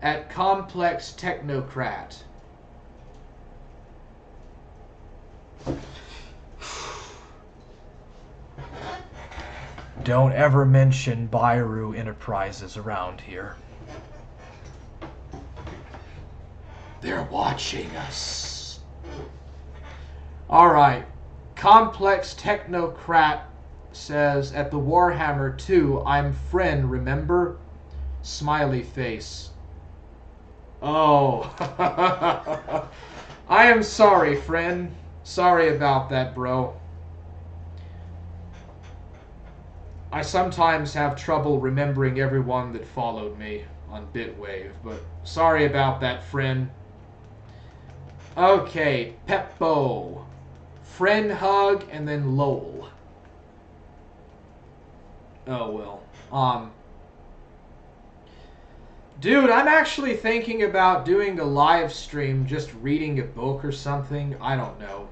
at Complex Technocrat. Don't ever mention Byru Enterprises around here. They're watching us. Alright. Complex Technocrat says, at the Warhammer 2, I'm friend, remember? Smiley face. Oh. I am sorry, friend. Sorry about that, bro. I sometimes have trouble remembering everyone that followed me on Bitwave, but sorry about that, friend. Okay, Peppo. Friend hug and then lol. Oh well. Dude, I'm actually thinking about doing a live stream, just reading a book or something. I don't know.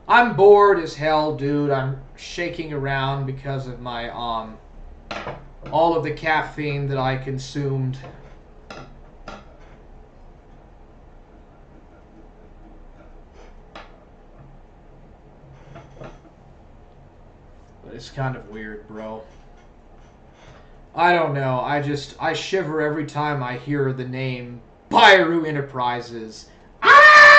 I'm bored as hell, dude. I'm shaking around because of my all of the caffeine that I consumed. But it's kind of weird, bro. I don't know. I shiver every time I hear the name Byru Enterprises. Ah!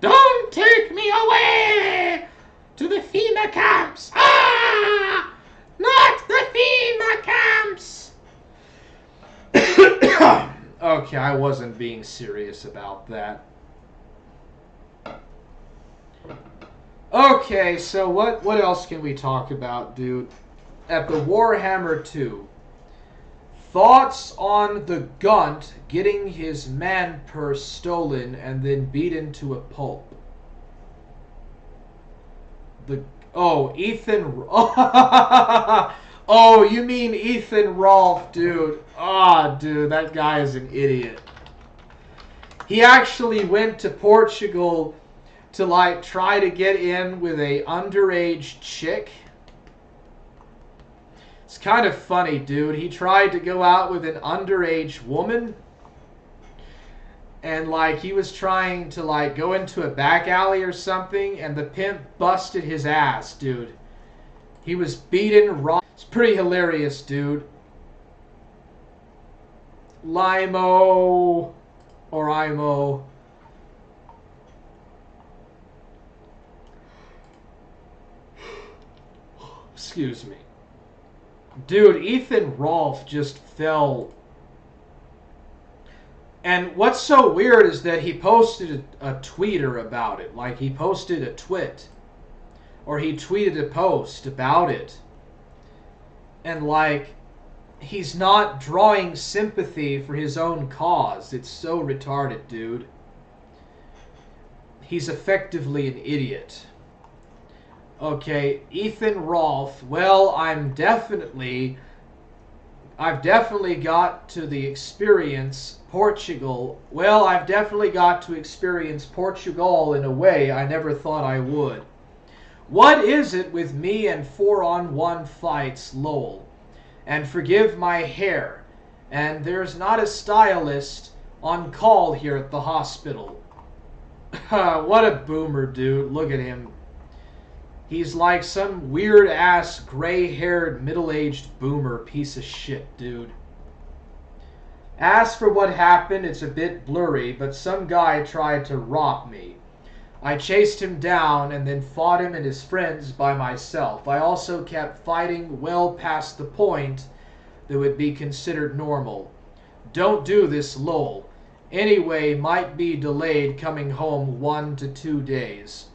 Don't take me away to the FEMA camps. Ah! Not the FEMA camps. Okay, I wasn't being serious about that. Okay, so what else can we talk about, dude? At the Warhammer 2. Thoughts on the Gunt getting his man purse stolen and then beaten to a pulp. Ethan. Oh, you mean Ethan Rolfe, dude. Dude, that guy is an idiot. He actually went to Portugal to, like, try to get in with a underage chick. It's kind of funny, dude. He tried to go out with an underage woman. And, like, he was trying to, like, go into a back alley or something. And the pimp busted his ass, dude. He was beaten raw. It's pretty hilarious, dude. Limo. Or Imo. Excuse me. Dude, Ethan Rolfe just fell. And what's so weird is that he posted a tweeter about it. Like, he posted a twit. Or he tweeted a post about it. And, like, he's not drawing sympathy for his own cause. It's so retarded, dude. He's effectively an idiot. Okay, Ethan Rolfe. Well, I've definitely got to the experience Portugal. Well, I've definitely got to experience Portugal in a way I never thought I would. What is it with me and 4-on-1 fights, lol? And forgive my hair. And there's not a stylist on call here at the hospital. What a boomer, dude. Look at him. He's like some weird-ass, gray-haired, middle-aged boomer piece of shit, dude. As for what happened, it's a bit blurry, but some guy tried to rob me. I chased him down and then fought him and his friends by myself. I also kept fighting well past the point that would be considered normal. Don't do this, lol. Anyway, might be delayed coming home 1 to 2 days.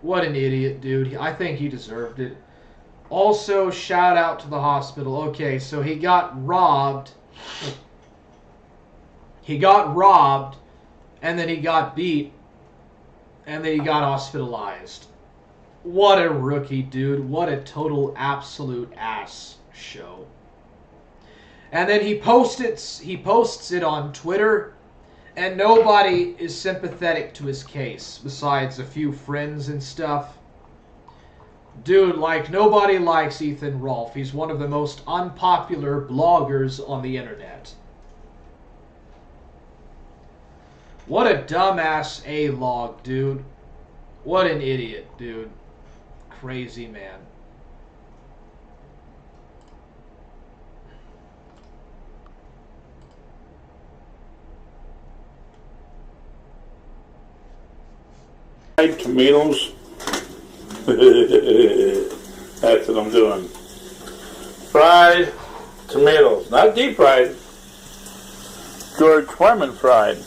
What an idiot, dude. I think he deserved it. Also, shout out to the hospital. Okay, so he got robbed. He got robbed, and then he got beat, and then he got hospitalized. What a rookie, dude. What a total absolute ass show. And then he posts it on Twitter, and nobody is sympathetic to his case besides a few friends and stuff. Dude, like, nobody likes Ethan Rolfe. He's one of the most unpopular bloggers on the internet. What a dumbass A-log, dude. What an idiot, dude. Crazy man. Fried tomatoes. That's what I'm doing. Fried tomatoes. Not deep fried. George Foreman fried.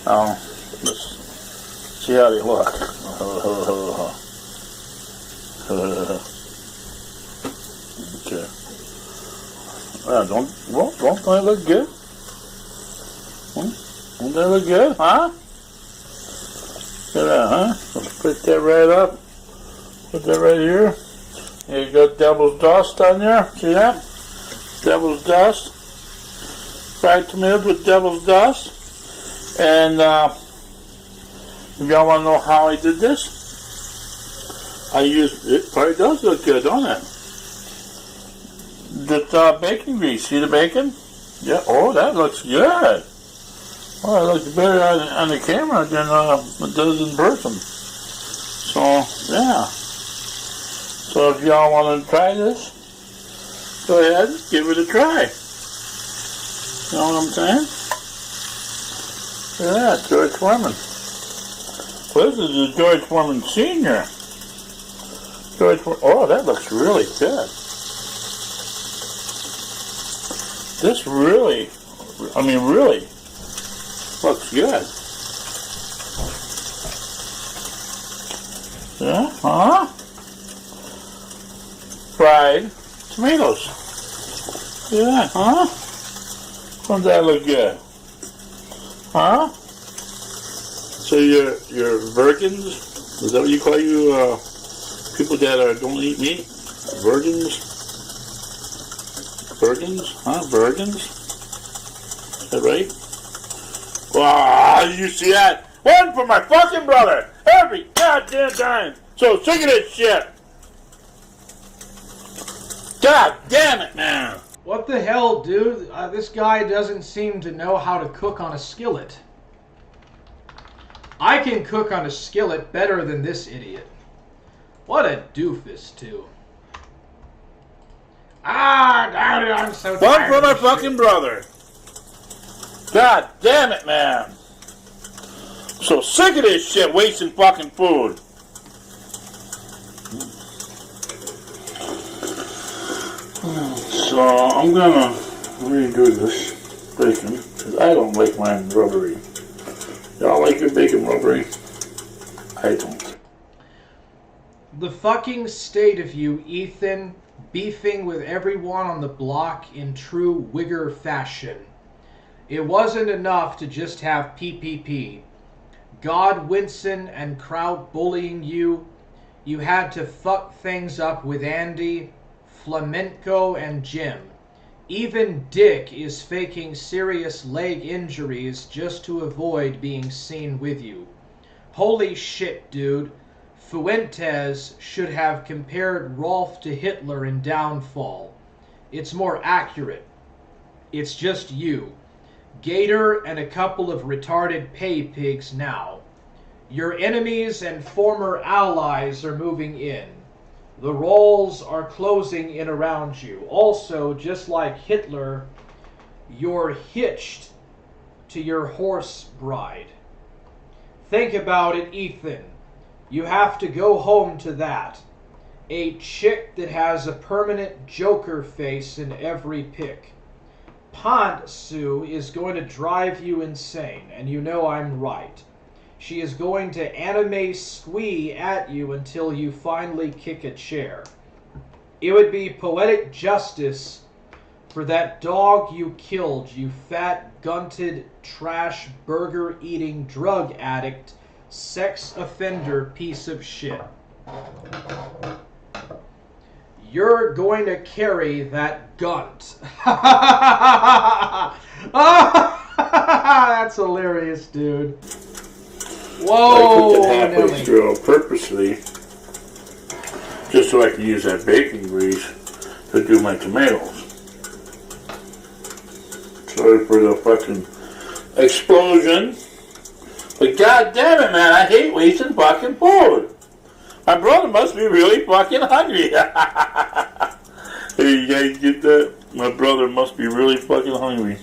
Let's see how they look. Okay. Don't they look good? Don't they look good, huh? Look at that, huh? Let's put that right up. Put that right here. And you got devil's dust on there. See that? Devil's dust. Fried tomatoes with devil's dust. And if y'all want to know how I did this, I used, it probably does look good, don't it? Just bacon grease. See the bacon? Yeah. Oh, that looks good. Oh, it looks better on the camera than it does in person. So, yeah. So if y'all want to try this, go ahead, give it a try. You know what I'm saying? Look at that, George Foreman. Well, this is the George Foreman Sr. Oh, that looks really good. This really, I mean, really looks good. Yeah, huh? Fried tomatoes. Yeah, huh? Doesn't that look good? Huh? So your virgins, is that what you call you people that don't eat meat? Virgins? Virgins? Huh? Virgins? Is that right? Wow, you see that? One for my fucking brother! Every goddamn time! So sick of this shit! God damn it, man! What the hell, dude? This guy doesn't seem to know how to cook on a skillet. I can cook on a skillet better than this idiot. What a doofus, too. I'm so tired. One for my fucking brother. God damn it, man. I'm so sick of this shit, wasting fucking food. So I'm gonna redo this bacon because I don't like mine rubbery. Y'all like your bacon rubbery? I don't. The fucking state of you, Ethan, beefing with everyone on the block in true Wigger fashion. It wasn't enough to just have PPP. Godwinson and Kraut bullying you. You had to fuck things up with Andy, Flamenco, and Jim. Even Dick is faking serious leg injuries just to avoid being seen with you. Holy shit, dude. Fuentes should have compared Rolfe to Hitler in Downfall. It's more accurate. It's just you. Gator and a couple of retarded pay pigs now. Your enemies and former allies are moving in. The rolls are closing in around you. Also, just like Hitler, you're hitched to your horse bride. Think about it, Ethan. You have to go home to that. A chick that has a permanent Joker face in every pic. Pantsu is going to drive you insane, and you know I'm right. She is going to anime squee at you until you finally kick a chair. It would be poetic justice for that dog you killed, you fat, gunted, trash, burger-eating, drug addict, sex offender piece of shit. You're going to carry that gunt. That's hilarious, dude. Whoa, I put the halfway Nelly. through purposely, just so I can use that bacon grease to do my tomatoes. Sorry for the fucking explosion. But god damn it, man, I hate wasting fucking food. My brother must be really fucking hungry. Hey, you guys get that? My brother must be really fucking hungry.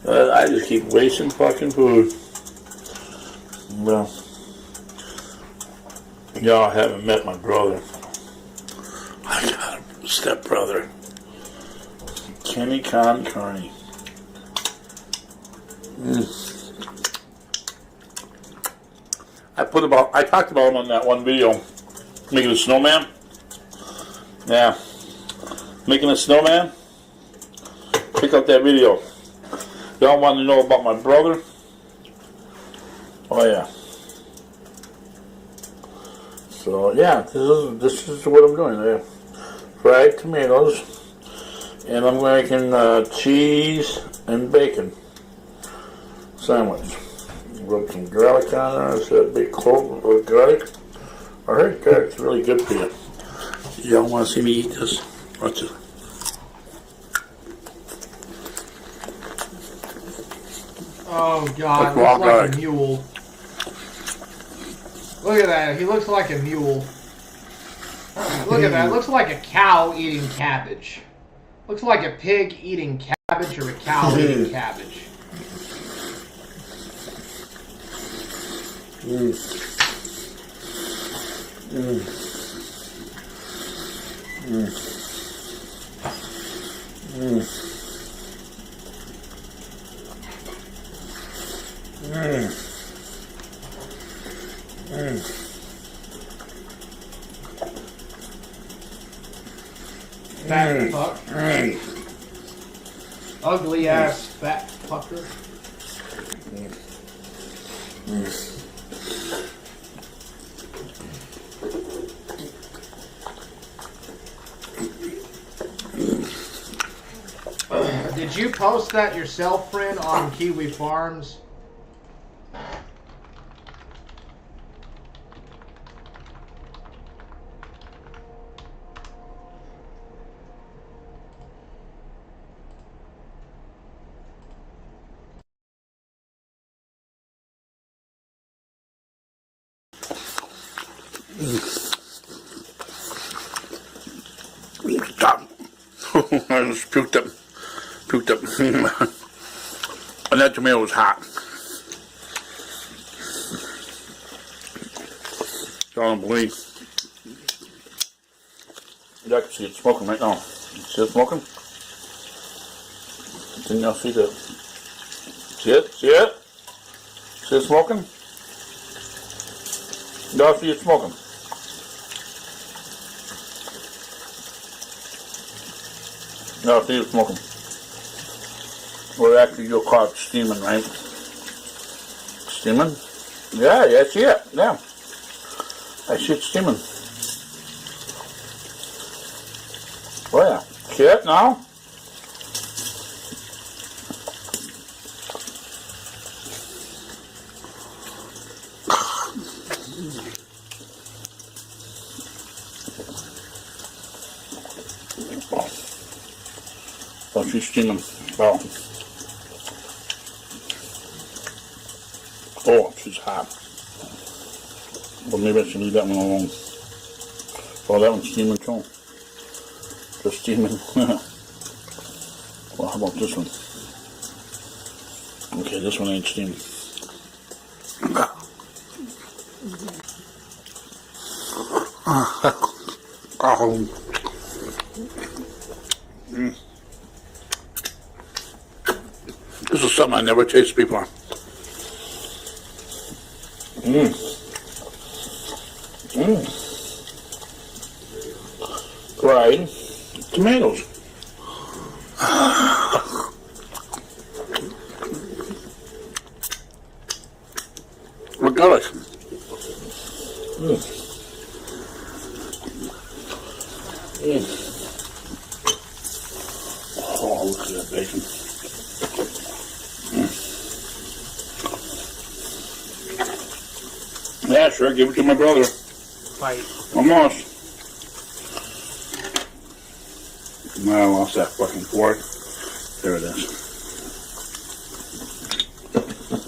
I just keep wasting fucking food. Well, y'all haven't met my brother. I got a stepbrother. Kenny Con Carney. I talked about him on that one video, making a snowman. Yeah, making a snowman. Check out that video. Y'all want to know about my brother? Oh yeah. So yeah, this is what I'm doing. I have fried tomatoes, and I'm making cheese and bacon sandwich. Rub some garlic on there. It's a big clove of garlic. I heard garlic's really good for you. Y'all want to see me eat this? Watch it. Oh God, looks like a mule. Look at that. He looks like a mule. Look at that. Looks like a cow eating cabbage. Looks like a pig eating cabbage or a cow eating cabbage. Mm. Mm. Mm. Mm. Mm. Mm. Fat fuck. Mm. Ugly ass fat fucker. Mm. Mm. Did you post that yourself, friend, on Kiwi Farms? Stop. I just puked up. And that tomato was hot. I don't believe. Yeah, I can see it smoking right now. See it smoking? Can y'all see that? See it? See it? See it smoking? Y'all see it smoking? Y'all see it smoking? Or actually you'll call it steaming, right? Steaming? Yeah, I see it. Yeah. I see it steaming. Oh yeah. See it now? Oh, she's steaming. Wow. Oh, she's hot. Well, maybe I should leave that one alone. Oh, that one's steaming too. Just steaming. Well, how about this one? Okay, this one ain't steaming. This is something I never tasted before. fried tomatoes. With garlic. Oh, look at that bacon. Yeah, sure, give it to my brother. Fight. Almost. No, I lost that fucking fork. There it is.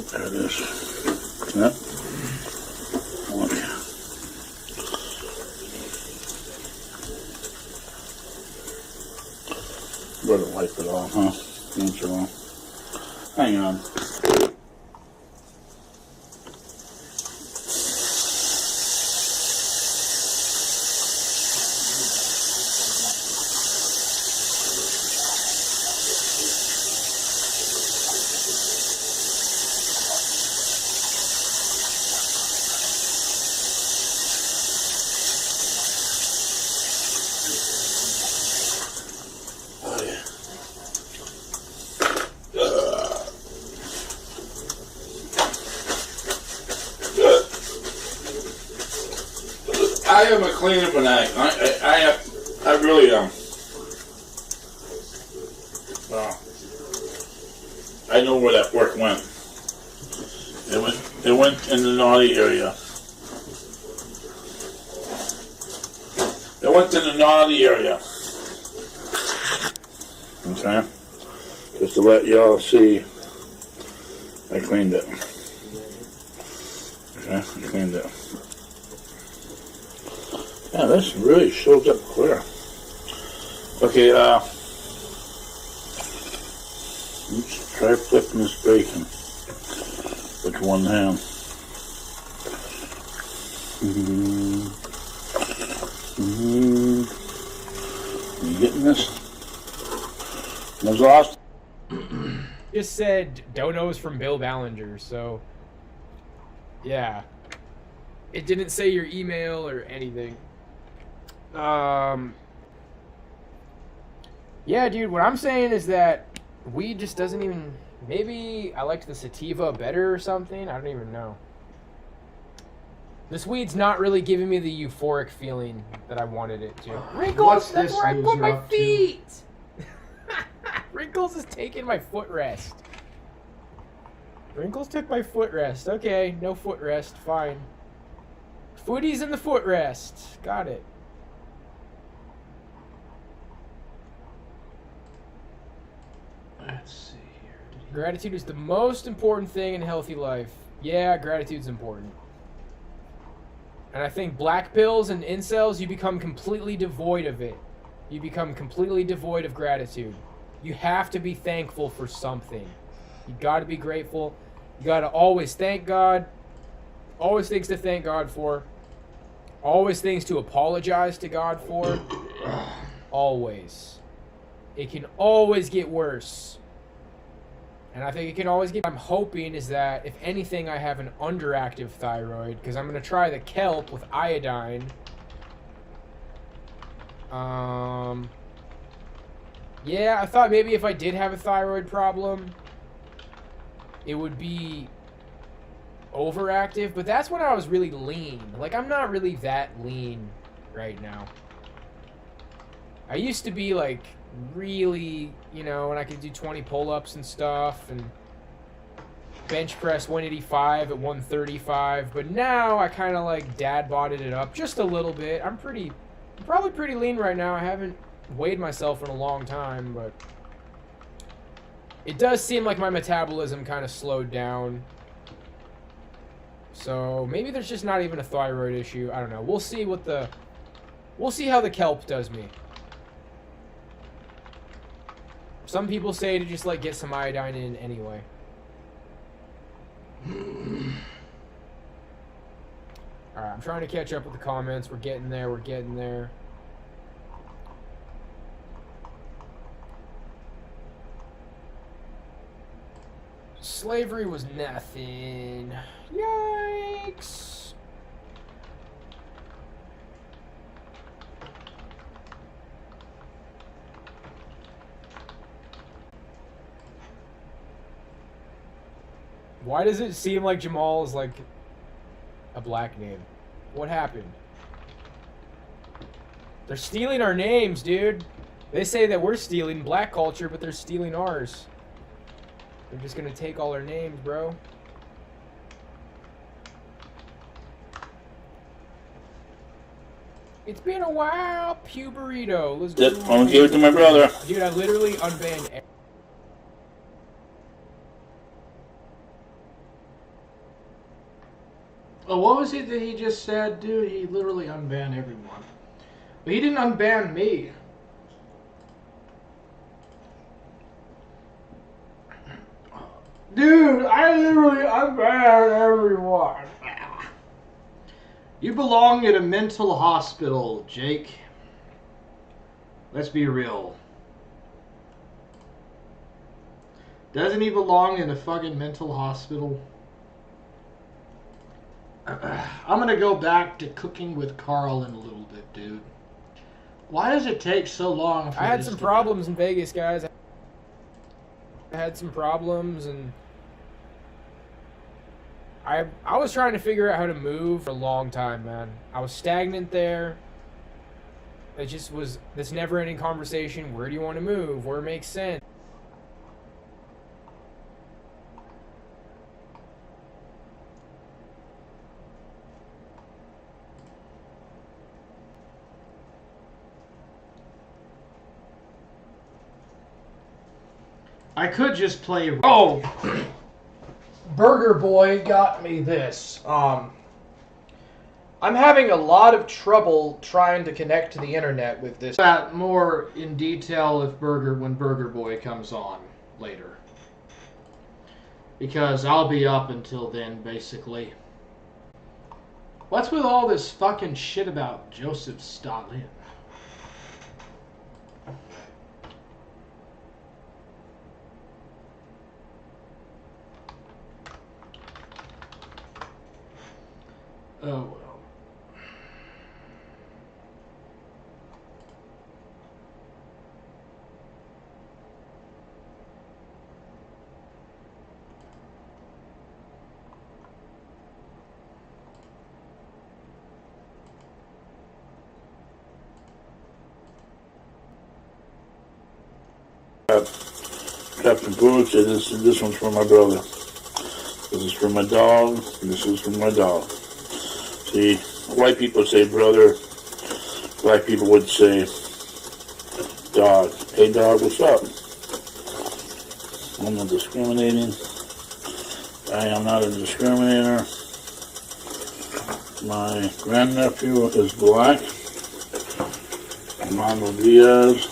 There it is. Yep. Okay. Better wipe it off, huh? Answer wrong. Hang on. I am a cleaner than I really am. I know where that fork went. It went in the naughty area. It went in the naughty area. Okay? Just to let y'all see, I cleaned it. Okay, I cleaned it. Yeah, this really shows up clear. Okay, let's try flipping this bacon with one hand. You getting this? Was lost? Just said donos from Bill Ballinger, so yeah. It didn't say your email or anything. Yeah, dude, what I'm saying is that weed just doesn't even... Maybe I liked the sativa better or something? I don't even know. This weed's not really giving me the euphoric feeling that I wanted it to. Wrinkles, that's where I put my feet! Wrinkles is taking my footrest. Wrinkles took my footrest. Okay, no footrest, fine. Footies in the footrest. Got it. Let's see here. Gratitude is the most important thing in healthy life. Yeah, gratitude's important. And I think black pills and incels, you become completely devoid of it. You become completely devoid of gratitude. You have to be thankful for something. You gotta be grateful. You gotta always thank God. Always things to thank God for. Always things to apologize to God for. Always. It can always get worse. And I think it can always get... I'm hoping is that, if anything, I have an underactive thyroid, because I'm going to try the kelp with iodine. Yeah, I thought maybe if I did have a thyroid problem, it would be overactive, but that's when I was really lean. Like, I'm not really that lean right now. I used to be, like, really, you know, and I could do 20 pull-ups and stuff, and bench press 185 at 135, but now I kind of, like, dad-bodded it up just a little bit. I'm probably pretty lean right now. I haven't weighed myself in a long time, but it does seem like my metabolism kind of slowed down. So maybe there's just not even a thyroid issue. I don't know. We'll see how the kelp does me. Some people say to just, like, get some iodine in anyway. Alright, I'm trying to catch up with the comments. We're getting there. We're getting there. Slavery was nothing. Yikes. Why does it seem like Jamal is like a black name? What happened? They're stealing our names, dude. They say that we're stealing black culture, but they're stealing ours. They're just gonna take all our names, bro. It's been a while, Puberito. Let's I'm gonna give it to my brother. Dude, I literally unbanned. Oh, what was it that he just said, dude? He literally unbanned everyone. But he didn't unban me. Dude, I literally unbanned everyone. You belong at a mental hospital, Jake. Let's be real. Doesn't he belong in a fucking mental hospital? I'm gonna go back to cooking with Carl in a little bit, dude. Why does it take so long? I had some problems in Vegas, guys. I had some problems, and I was trying to figure out how to move for a long time, man. I was stagnant there. It just was this never-ending conversation. Where do you want to move? Where it makes sense? I could just play. Oh, Burger Boy got me this. I'm having a lot of trouble trying to connect to the internet with this. That more in detail if when Burger Boy comes on later, because I'll be up until then, basically. What's with all this fucking shit about Joseph Stalin? Oh, well. Captain Boots, and this one's for my brother. This is for my dog, and this is for my dog. See, white people say brother, black people would say dog. Hey dog, what's up? I'm not discriminating. I am not a discriminator. My grandnephew is black. Armando Diaz.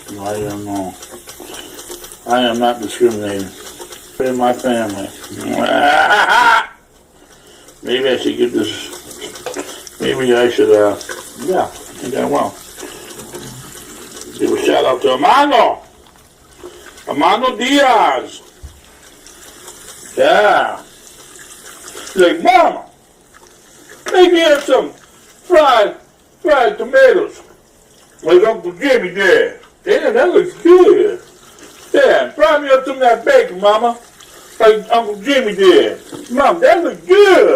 So, I am not discriminating. In my family. Maybe I should give this, maybe I should, yeah, I think I will. Give a shout out to Armando Diaz. Yeah. He's like, Mama, make me have some fried tomatoes. Like Uncle Jimmy did. Damn, that looks good. Yeah, fry me up some of that bacon, Mama. Like Uncle Jimmy did. Mom, that looks good.